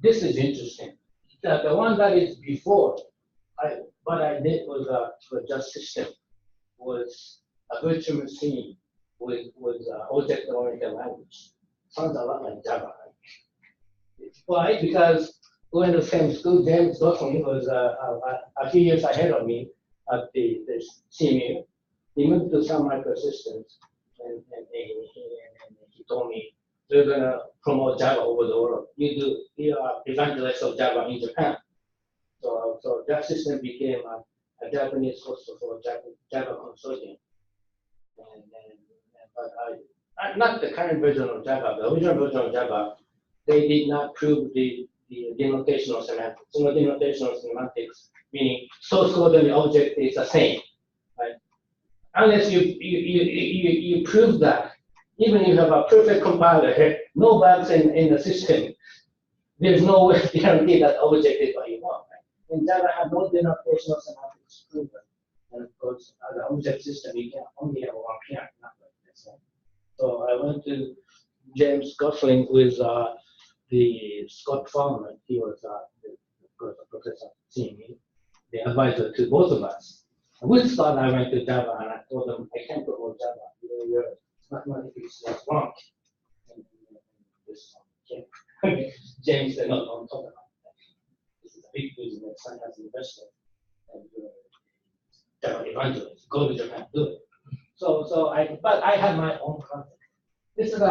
this is interesting. The one that is before, what I did was for just system was a virtual machine with object-oriented language. Sounds a lot like Java. Right? Why? Because we went to the same school. James Gosling was a few years ahead of me at the CMU. He moved to Sun Microsystems, and he told me, we're going to promote Java over the world. You are evangelist of Java in Japan. So that system became a Japanese host for Java consortium. But not the current version of Java, the original version of Java, they did not prove the denotational semantics. Denotational semantics, meaning source code and the object is the same, right? Unless you prove that, even if you have a perfect compiler, no bugs in the system, there's no way to guarantee that object is what you want. Right? In Java, have no denotational semantics proven. And of course, as an object system, you can only have one parent, not like this. Right? So I went to James Gosling with the Scott Fallon. He was a professor at CME, the advisor to both of us. And with Scott, I went to Java and I told them, I can't promote Java. Mathematics is wrong. And this one, James said, no, don't talk about that. This is a big business. Sun has invested. And Java evangelist, go to Japan, do it. But I had my own concept. This is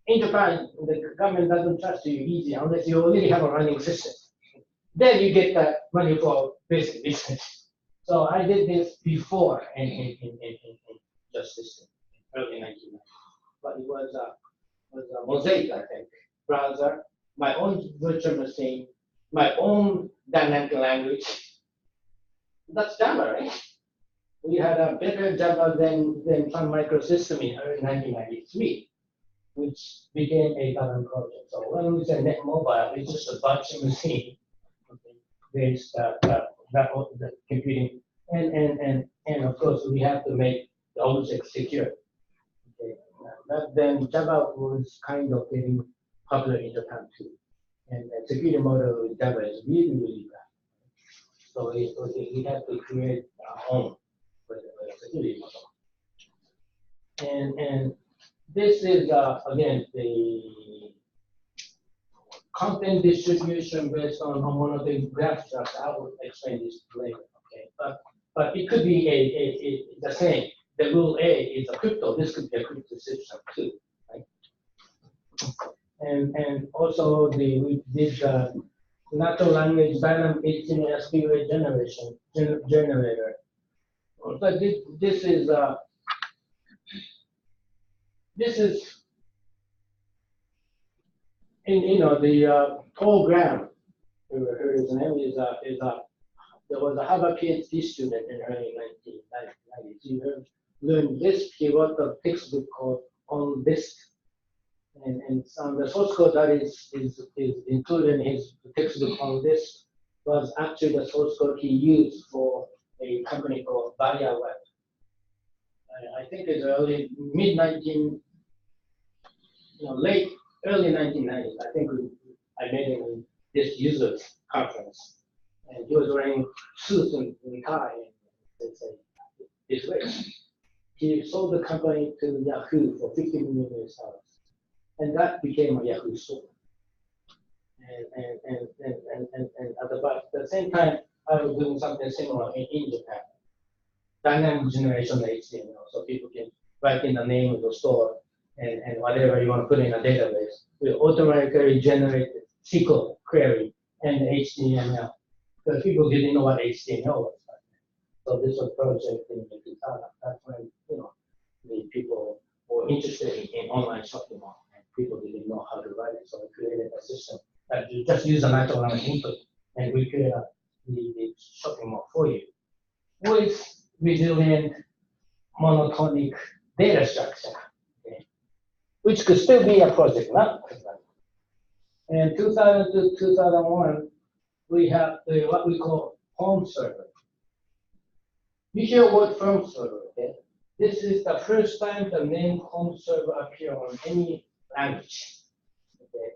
in Japan, the government doesn't trust you easy unless you already have a running system. Then you get that money for basic business. So I did this before in just system, early 1990s. But it was a mosaic, I think, browser, my own virtual machine, my own dynamic language. That's Java, right? We had a better Java than Sun Microsystem in early 1993, which became a government project. So when we say net mobile, it's just a virtual machine based the computing, and of course we have to make the object secure. Okay. Then Java was kind of getting popular in Japan too, and the security model with Java is really bad. So we have to create our own with a security model. And this is, again, the content distribution based on monotonic graph structure. I will explain this later, okay? But it could be the same. The rule A is a crypto. This could be a crypto system too, right? And also we did natural language dynamic HTML SQL generation generator. But this is the Paul Graham, his name is there was a Harvard PhD student in the early 1990s. He learned this. He wrote a textbook called On Disk. And some the source code that is included in his textbook On Disk was actually the source code he used for a company called Varia Web. I think it's early, early 1990s. I think I met him in this users conference, and he was wearing suits and tie. And say, it's rich. He sold the company to Yahoo for $50 million, and that became a Yahoo store. And at the same time, I was doing something similar in Japan. Dynamic generation HTML, so people can write in the name of the store and whatever you want to put in a database. We automatically generate SQL query and HTML because people didn't know what HTML was. So this was a project in 2000. That's when the people were interested in online shopping mall, and people didn't know how to write it. So we created a system that you just use a natural language input, and we create the shopping mall for you with resilient monotonic data structure, okay, which could still be a project, not. And 2000 to 2001, we have what we call home server. You hear word from server, okay? This is the first time the name home server appear on any language, okay?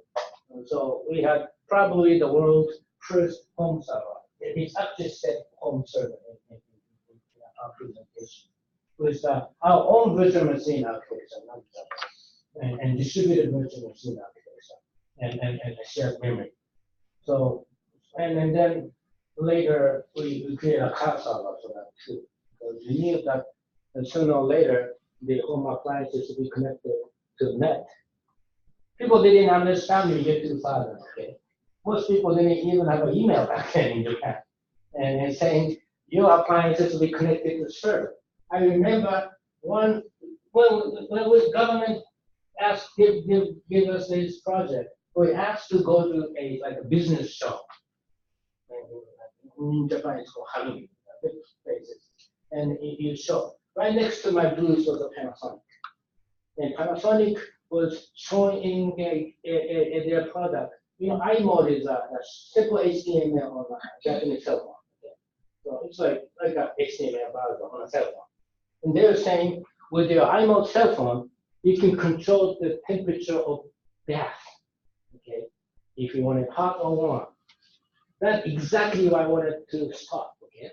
And so we have probably the world's first home server. It's actually said home server in our presentation with our own virtual machine architecture, and distributed virtual machine architecture, and a shared memory. So, and then later we create a car server for that too. Because we knew that sooner or later the home appliances would be connected to the net. People didn't understand the year 2000. Okay, most people didn't even have an email back then in Japan, and saying your appliances will be connected to the server. I remember when the government asked give us this project, we asked to go to a business shop. In Japan, it's called Harumi, big places. And you show right next to my booth was a Panasonic, and Panasonic was showing their product. iMode is a simple HTML on a Japanese cell phone. Okay? So it's like a HTML browser on a cell phone. And they're saying with your iMode cell phone, you can control the temperature of bath. Okay, if you want it hot or warm. That's exactly what I wanted to stop. Okay,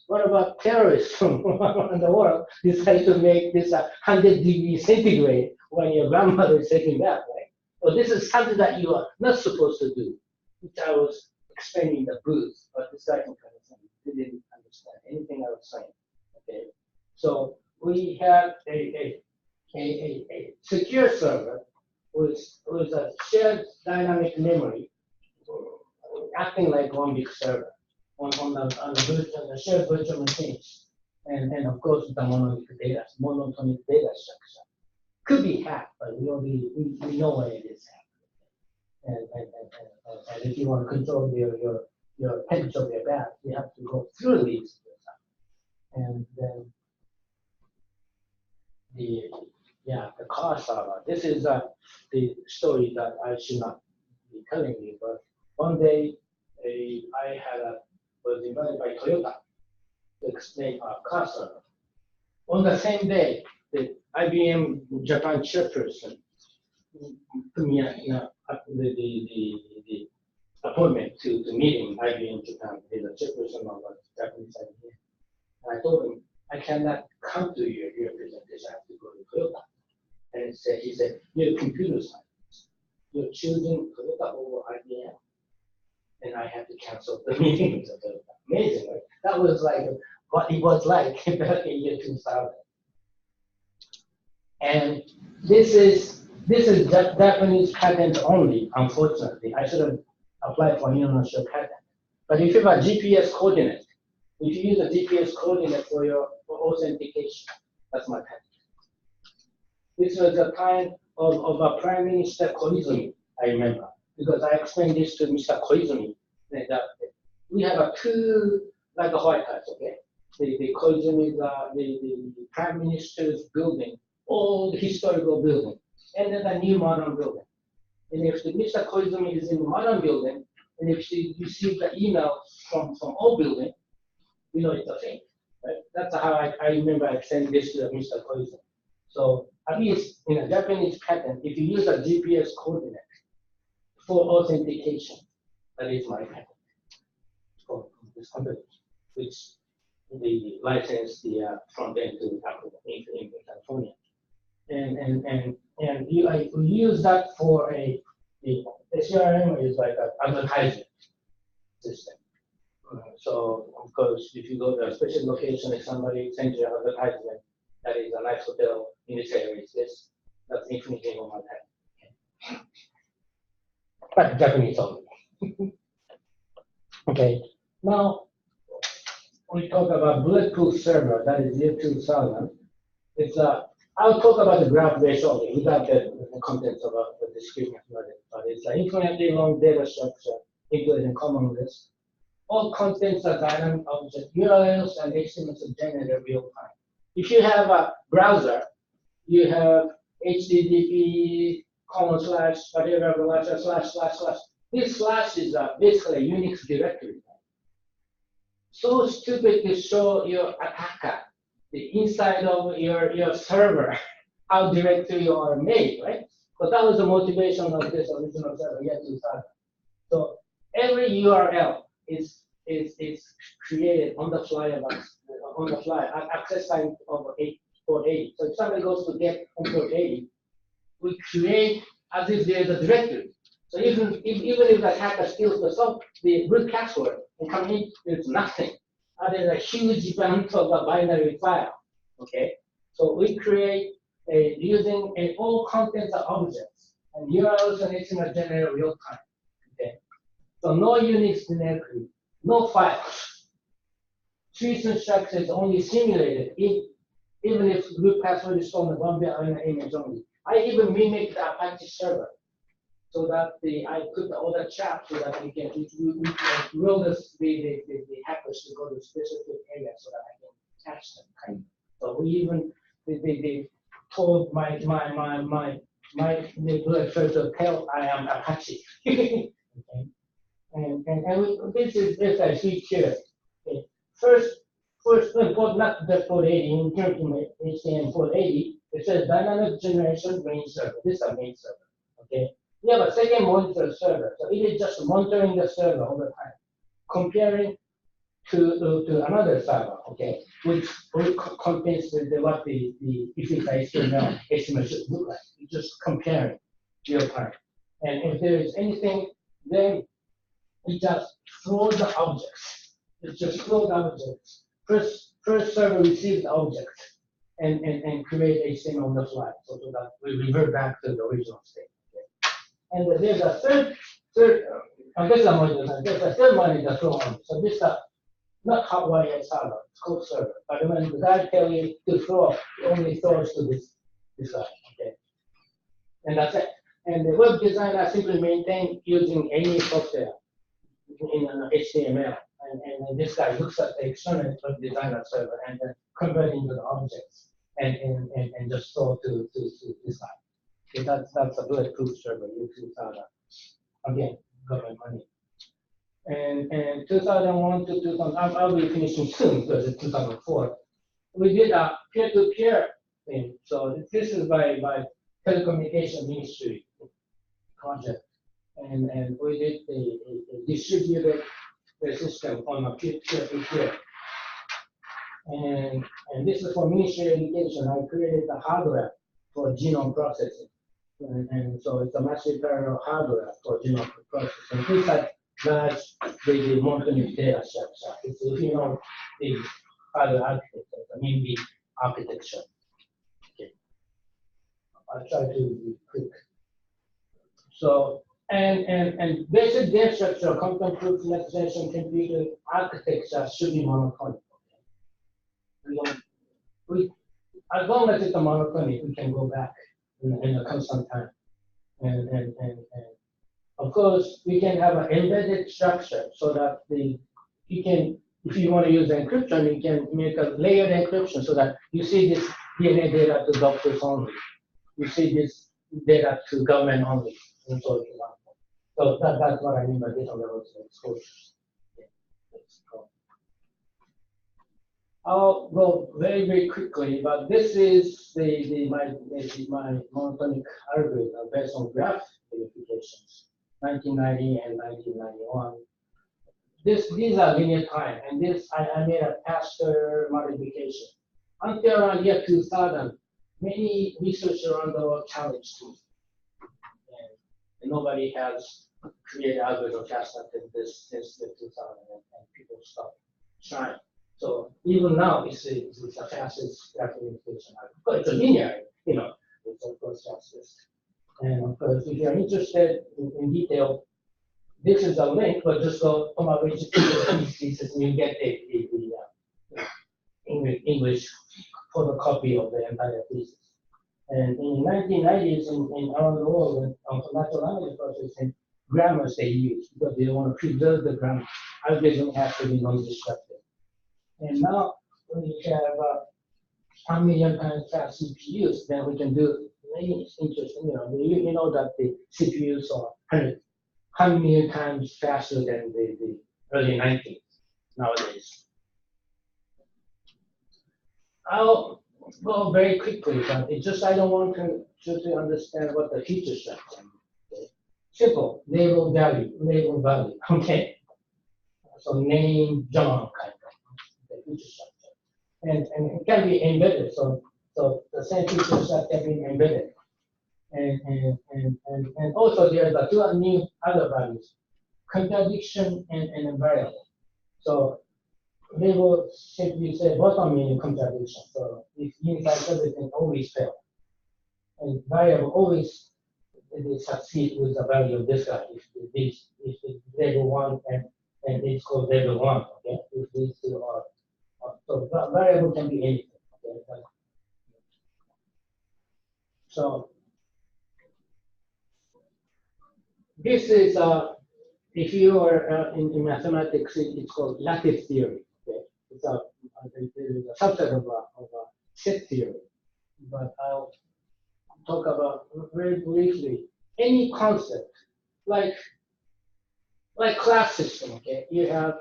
what about terrorists from around the world decide to make this 100 degrees centigrade when your grandmother is taking bath, right? So this is something that you are not supposed to do, which I was explaining in the booth, but this guy from Panasonic didn't understand anything I was saying. Okay, so we have a secure server with a shared dynamic memory, acting like one big server on the shared virtual machines, and of course the monotonic data structure could be hacked, but we know when it is hacked. And if you want to control your temperature of your bath, you have to go through these. And then the car server. This is the story that I should not be telling you, but one day was invited by Toyota to explain our car server. On the same day, the IBM Japan chairperson put me the appointment to meet him. I'd be in Japan. He's a chairperson of a Japanese idea. And I told him, I cannot come to your presentation. I have to go to Toyota. And he said, you're computer science. You're choosing Toyota over IBM. And I had to cancel the meeting. Amazing, right? That was like what it was like back in year 2000. And this is Japanese patent only, unfortunately. I should have applied for international patent. But if you have a GPS coordinate, if you use a GPS coordinate for authentication, that's my patent. This was a time of a Prime Minister Koizumi, I remember, because I explained this to Mr. Koizumi. That we have two, like the White House, okay? The Koizumi, the Prime Minister's building, old historical building, and then a new modern building. And if Mr. Koizumi is in the modern building, and if you receive the email from old building, you know it's a fake, right? That's how I remember I sent this to Mr. Koizumi. So at least in a Japanese patent, if you use a GPS coordinate for authentication, that is my patent for this company, which the license the front end to Apple in California. And we use that for the CRM is like an advertising system. So of course, if you go to a special location, if somebody sends you an advertisement, that is a nice hotel in this area, that's infringing on my patent. But Japanese only. Okay, now we talk about bulletproof server, that is year 2000. I'll talk about the graph very shortly without the contents of the description, but it's an infinitely long data structure, including common list. All contents are dynamic object URLs and HTML are generated real time. If you have a browser, you have HTTP, whatever, slash. This slash is basically a Unix directory. So stupid to show your attacker the inside of your server, how directory are made, right? But that was the motivation of this original server, year 2000. So every URL is created on the fly at access time of 480. So if somebody goes to get on 480, we create as if there's a directory. So even if the attacker steals the root password and comes in, there's nothing. There's a huge amount of a binary file. Okay, so we create using all contents of objects and URLs and HTML generate real time. Okay, so no Unix directory, no files. Trees and structures only simulated even if root password is stolen one bit on an image only. I even mimic the Apache server so that I put all the chat so that we can roll the hackers to go to specific areas so that I can catch them. Kind of. So we even they told my neighborhood to tell I am Apache. Okay. And this is a feature. Okay. First, not the 480 in terms of HTML 480. It says dynamic generation main server. This is a main server. Okay. We have a second monitor server. So it is just monitoring the server all the time, comparing to another server, okay, which contains what the if it's HTML should look like. It's just comparing real time. And if there is anything, then it just throws the objects. It just throws the objects. First server receives the object and create HTML on the fly, so that we revert back to the original state. And there's a third there's a third monitor throw on. So this is not hardwired server, it's called server. But when the guy tells you to throw, it only throws to this guy. Okay. And that's it. And the web designer simply maintain using any software in HTML. And this guy looks at the external web designer server and then convert into the objects and just throw to this guy. So that's a bulletproof server, using SADA. Again, government money. And 2001 to 2000, I'll be finishing soon because it's 2004. We did a peer-to-peer thing. So this is by telecommunication ministry project. And we did a distributed the system on a peer-to-peer. And this is for Ministry of Education. I created the hardware for genome processing. And so it's a massive parallel hardware for genome processing. It's like large, the Monotonic data structure. It's, if you know the hardware architecture, the memory architecture. Okay. I'll try to be quick. So, and basic data structure, content proof next generation computer architecture should be monotonic. As long as it's a monotonic, we can go back in a constant time. And of course, we can have an embedded structure so that you can, if you want to use encryption, you can make a layered encryption so that you see this DNA data to doctors only. You see this data to government only, and so on. So that's what I mean by different levels of exposure. Yeah, let's go. I'll go very, very quickly, but this is my monotonic algorithm based on graph unifications, 1990 and 1991. These are linear time, and this I made a faster modification. Until around year 2000, many researchers around the world challenged me, and nobody has created algorithm faster than this since the 2000, and people stopped trying. So even now, it's the fastest graph unification algorithm. But it's a linear, it's of course fastest. And of course, if you're interested in detail, this is a link, but just go Tomabechi thesis and you get the English photocopy of the entire thesis. And in the 1990s, in around the world, for natural language processing, grammars they use because they want to preserve the grammar. Algorithm has to be non-destructive. And now, when you have 1 million times fast CPUs, then we can do many interesting. You know that the CPUs are 100 million times faster than the early 90s nowadays. I'll go very quickly, but it's just I don't want to understand what the feature structure is. Okay. Simple, label value, okay. So name, John, kind of the feature structure. And it can be embedded, so the same feature structure can be embedded. And also there are two new other values, contradiction and a variable. So they will simply say bottom meaning contradiction. So if unifies everything always fail. And variable always they succeed with the value of this guy. If it's level 1 and it's called level 1, okay? If these two are so variable can be anything. Okay? So this is if you are in mathematics, it's called lattice theory. Okay? It's a subset of a set theory. But I'll talk about very briefly any concept like class system. Okay, you have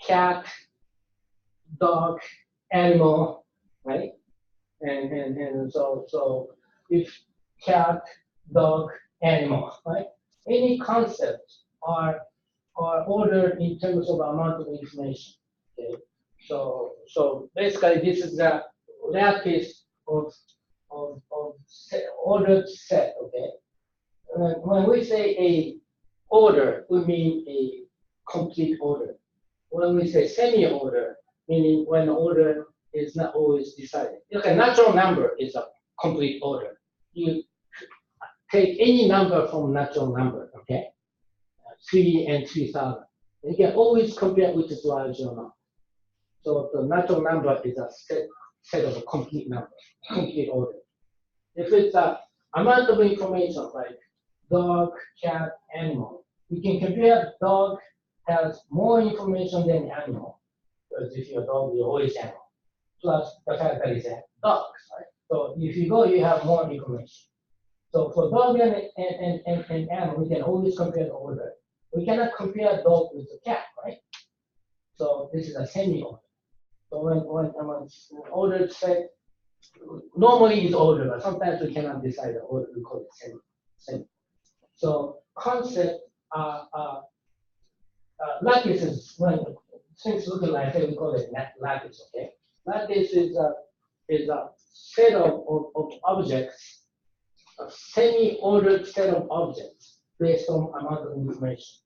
cat, dog, animal, right? And so if cat, dog, animal, right? Any concepts are ordered in terms of amount of information. Okay, so basically this is the lattice of ordered set. Okay, when we say a order, we mean a complete order. When we say semi-order, meaning when order is not always decided. Okay, natural number is a complete order. You take any number from natural number, okay? 3 and 3,000. You can always compare which is larger or not. So the natural number is a set of a complete number, complete order. If it's a amount of information like dog, cat, animal, we can compare dog has more information than animal. Because if you're a dog, you're always animal. Plus the fact that it's a dog, right? So if you go, you have more information. So for dog and animal, we can always compare the order. We cannot compare dog with the cat, right? So this is a semi-order. So when ordered set, normally it's ordered, but sometimes we cannot decide the order. We call it semi. So concepts are lattice is when things looking like that, we call it lattice, okay? Lattice is a set of objects, a semi-ordered set of objects based on amount of information.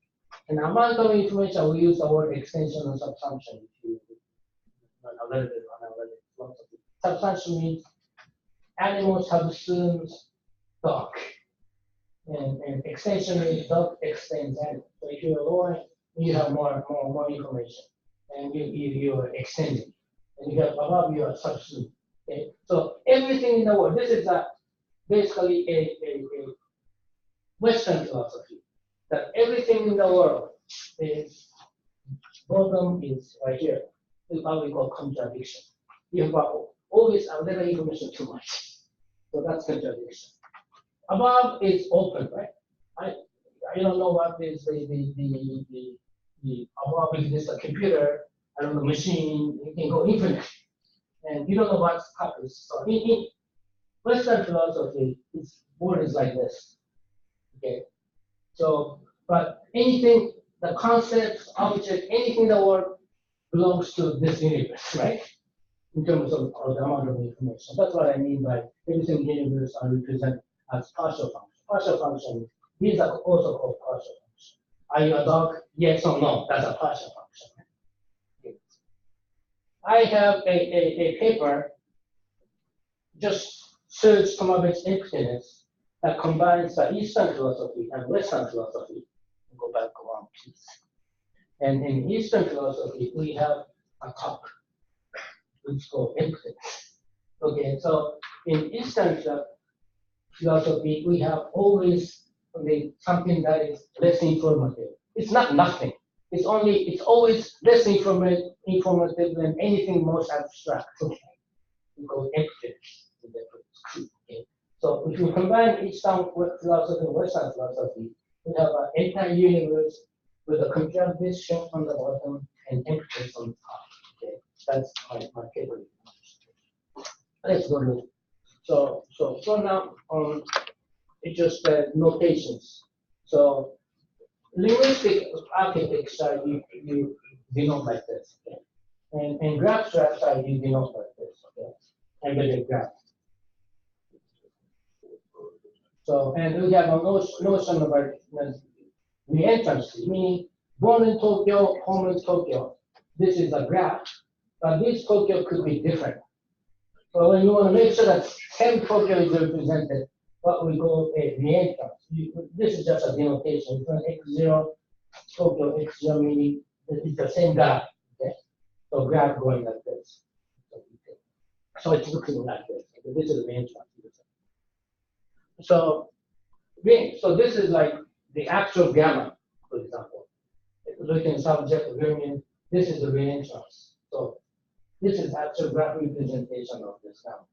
And amount of information, we use the word extension and subsumption. If you know a little bit on our philosophy. Subsumption means animals have students dog. And extension means dog extends animal. So if you're lower, you have more information. And you're extending. And you have above, you are subsumed. Okay? So everything in the world, this is basically a Western philosophy. That everything in the world is, bottom is right here. Is what we call contradiction. You have always a little information too much. So that's contradiction. Above is open, right? I don't know what is the above is just a computer, I don't know, machine, you can go infinite. And you don't know what top is. So in Western philosophy, its word is like this. Okay. So, but anything, the concepts, object, anything in the world belongs to this universe, right? In terms of the amount of information. That's what I mean by everything in the universe are represented as partial function. Partial function, these are also called partial function. Are you a dog? Yes or no? That's a partial function. I have a paper, just search Tomabechi emptiness, that combines the Eastern philosophy and Western philosophy. Go back one, please. And in Eastern philosophy, we have a cup, which is called emptiness. Okay, so in Eastern philosophy, we have always something that is less informative. It's not nothing. It's always less informative than anything most abstract. Okay, we call emptiness. Okay. So if you combine Eastern philosophy and Western philosophy, we have an entire universe with a contradiction on the bottom and emptiness on the top. Okay, that's my favorite. Let's go to so for now it's just notations. So linguistic architecture you denote like this, okay? And graph structure you denote like this, okay? Embedded graph. So, and we have a notion of reentrance, meaning born in Tokyo, home in Tokyo. This is a graph, but this Tokyo could be different. So when you want to make sure that same Tokyo is represented, what we call a reentrance. This is just a denotation. It's an X0, Tokyo X0 meaning it's the same graph. Okay? So graph going like this. So it's looking like this. Okay? This is the reentrance. So this is like the actual gamma, for example. Looking subject, variant, this is the reentrance. So this is actual graph representation of this gamma.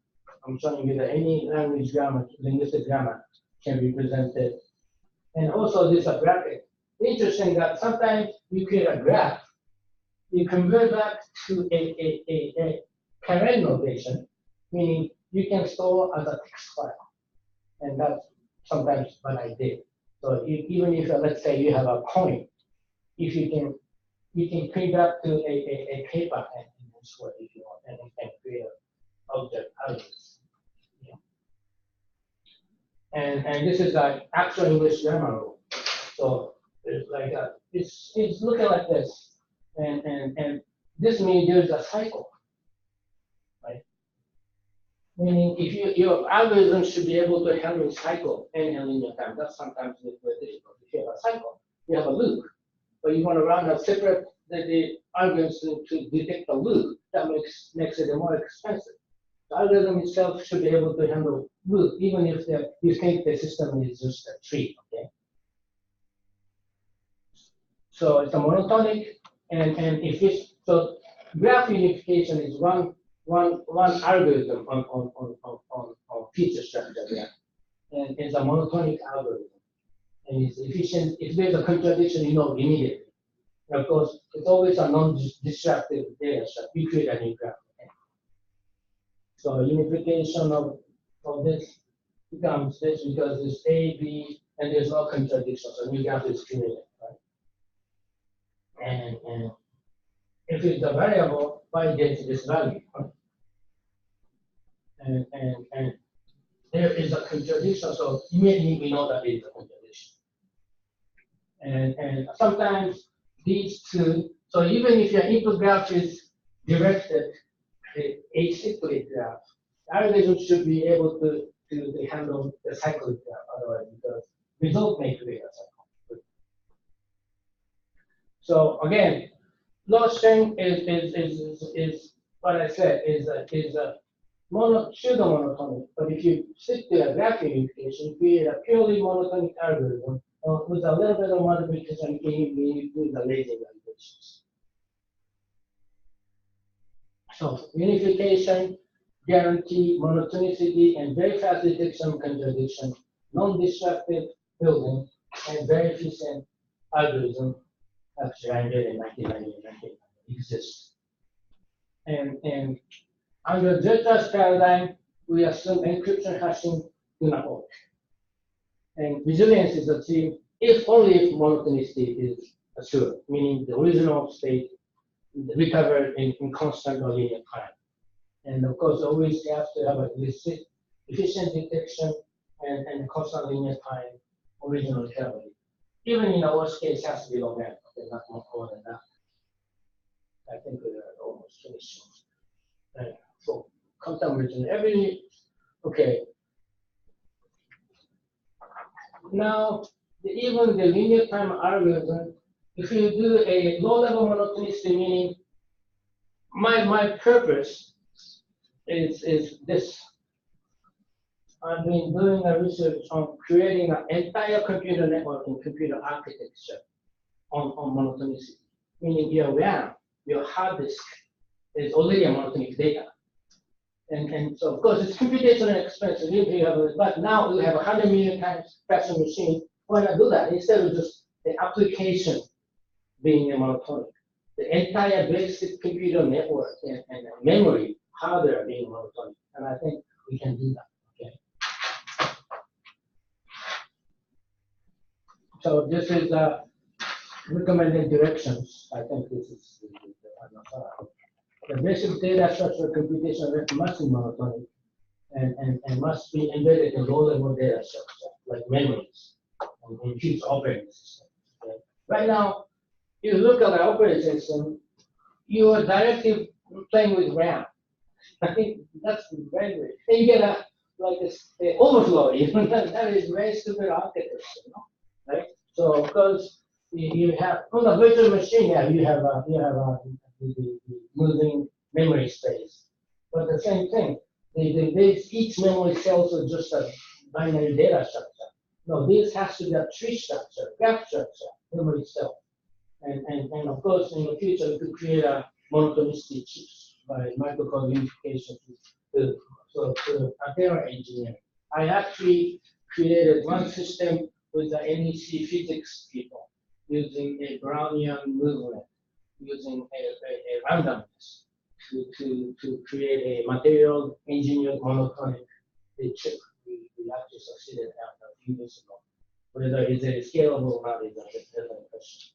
I'm showing you that any language grammar, linguistic grammar can represent it. And also this is a bracket. Interesting that sometimes you create a graph, you convert that to a parent notation, meaning you can store as a text file. And that's sometimes what I did. So even if, let's say you have a coin, if you can print that to a paper and sort if you want, and you can create an object out of this. Yeah. And this is like actual English grammar rule. So it's like it's looking like this, and this means there's a cycle, right? Meaning if your algorithm should be able to handle cycle in a linear time. That's sometimes difficult. If you have a cycle, you have a loop, but you want to run a separate the algorithm to detect the loop. That makes it more expensive. The algorithm itself should be able to handle loop, even if you think the system is just a tree. Okay. So it's a monotonic, and if it's so, graph unification is one algorithm on feature structure there, and it's a monotonic algorithm, and it's efficient. If there's a contradiction, you know immediately. And of course, it's always a non-destructive data structure. You create a new graph. Okay? So unification of this becomes this because it's A, B, and there's no contradiction. So new graph is created. Right? and if it's a variable, why get this value? And there is a contradiction, so immediately we know that there is a contradiction. And sometimes these two, so even if your input graph is directed acyclic graph, the algorithm should be able to handle the cyclic graph, otherwise because result may create a cycle. So again, low string is what I said is a pseudo monotonic. But if you stick to a graph unification, create a purely monotonic algorithm with a little bit of modification, you do the lazy validations. So unification guarantee monotonicity and very fast detection of contradiction, non-destructive building, and very efficient algorithm actually rendered in 1999 exists. And under Zeta's paradigm, we assume encryption hashing do not work. And resilience is achieved if only if monotonicity is assured, meaning the original state recovered in constant or linear time. And of course, always you have to have a efficient detection and constant linear time, original recovery. Even in the worst case, it has to be long end, okay, not more than that. I think we are almost finished. So quantum region, okay. Now, even the linear time algorithm, if you do a low-level monotonicity, meaning my purpose is this. I've been doing a research on creating an entire computer network and computer architecture on monotonicity, meaning your RAM, your hard disk is already a monotonic data. And so, of course, it's computationally expensive. But now we have 100 million times faster machine. Why not do that? Instead of just the application being a monotonic, the entire basic computer network and memory, hardware being monotonic. And I think we can do that. Okay. So this is recommended directions. I think this is the basic data structure computation must be monotonic and must be embedded in low-level data structure, like memories and huge operating systems. Okay? Right now, you look at the operating system, you are directly playing with RAM. I think that's very good. And you get a overflow. That is very stupid architecture, right? So because you have on the virtual machine, yeah, you have the moving memory space. But the same thing, each memory cells are just a binary data structure. No, this has to be a tree structure, graph structure, memory cell. And of course, in the future, we could create a monotonicity chips by microcode unification to Athena engineering. I actually created one system with the NEC physics people using a Brownian movement, using a randomness to create a material engineered monotonic chip. We actually succeeded after a few years ago. Whether it's scalable or not is a different question.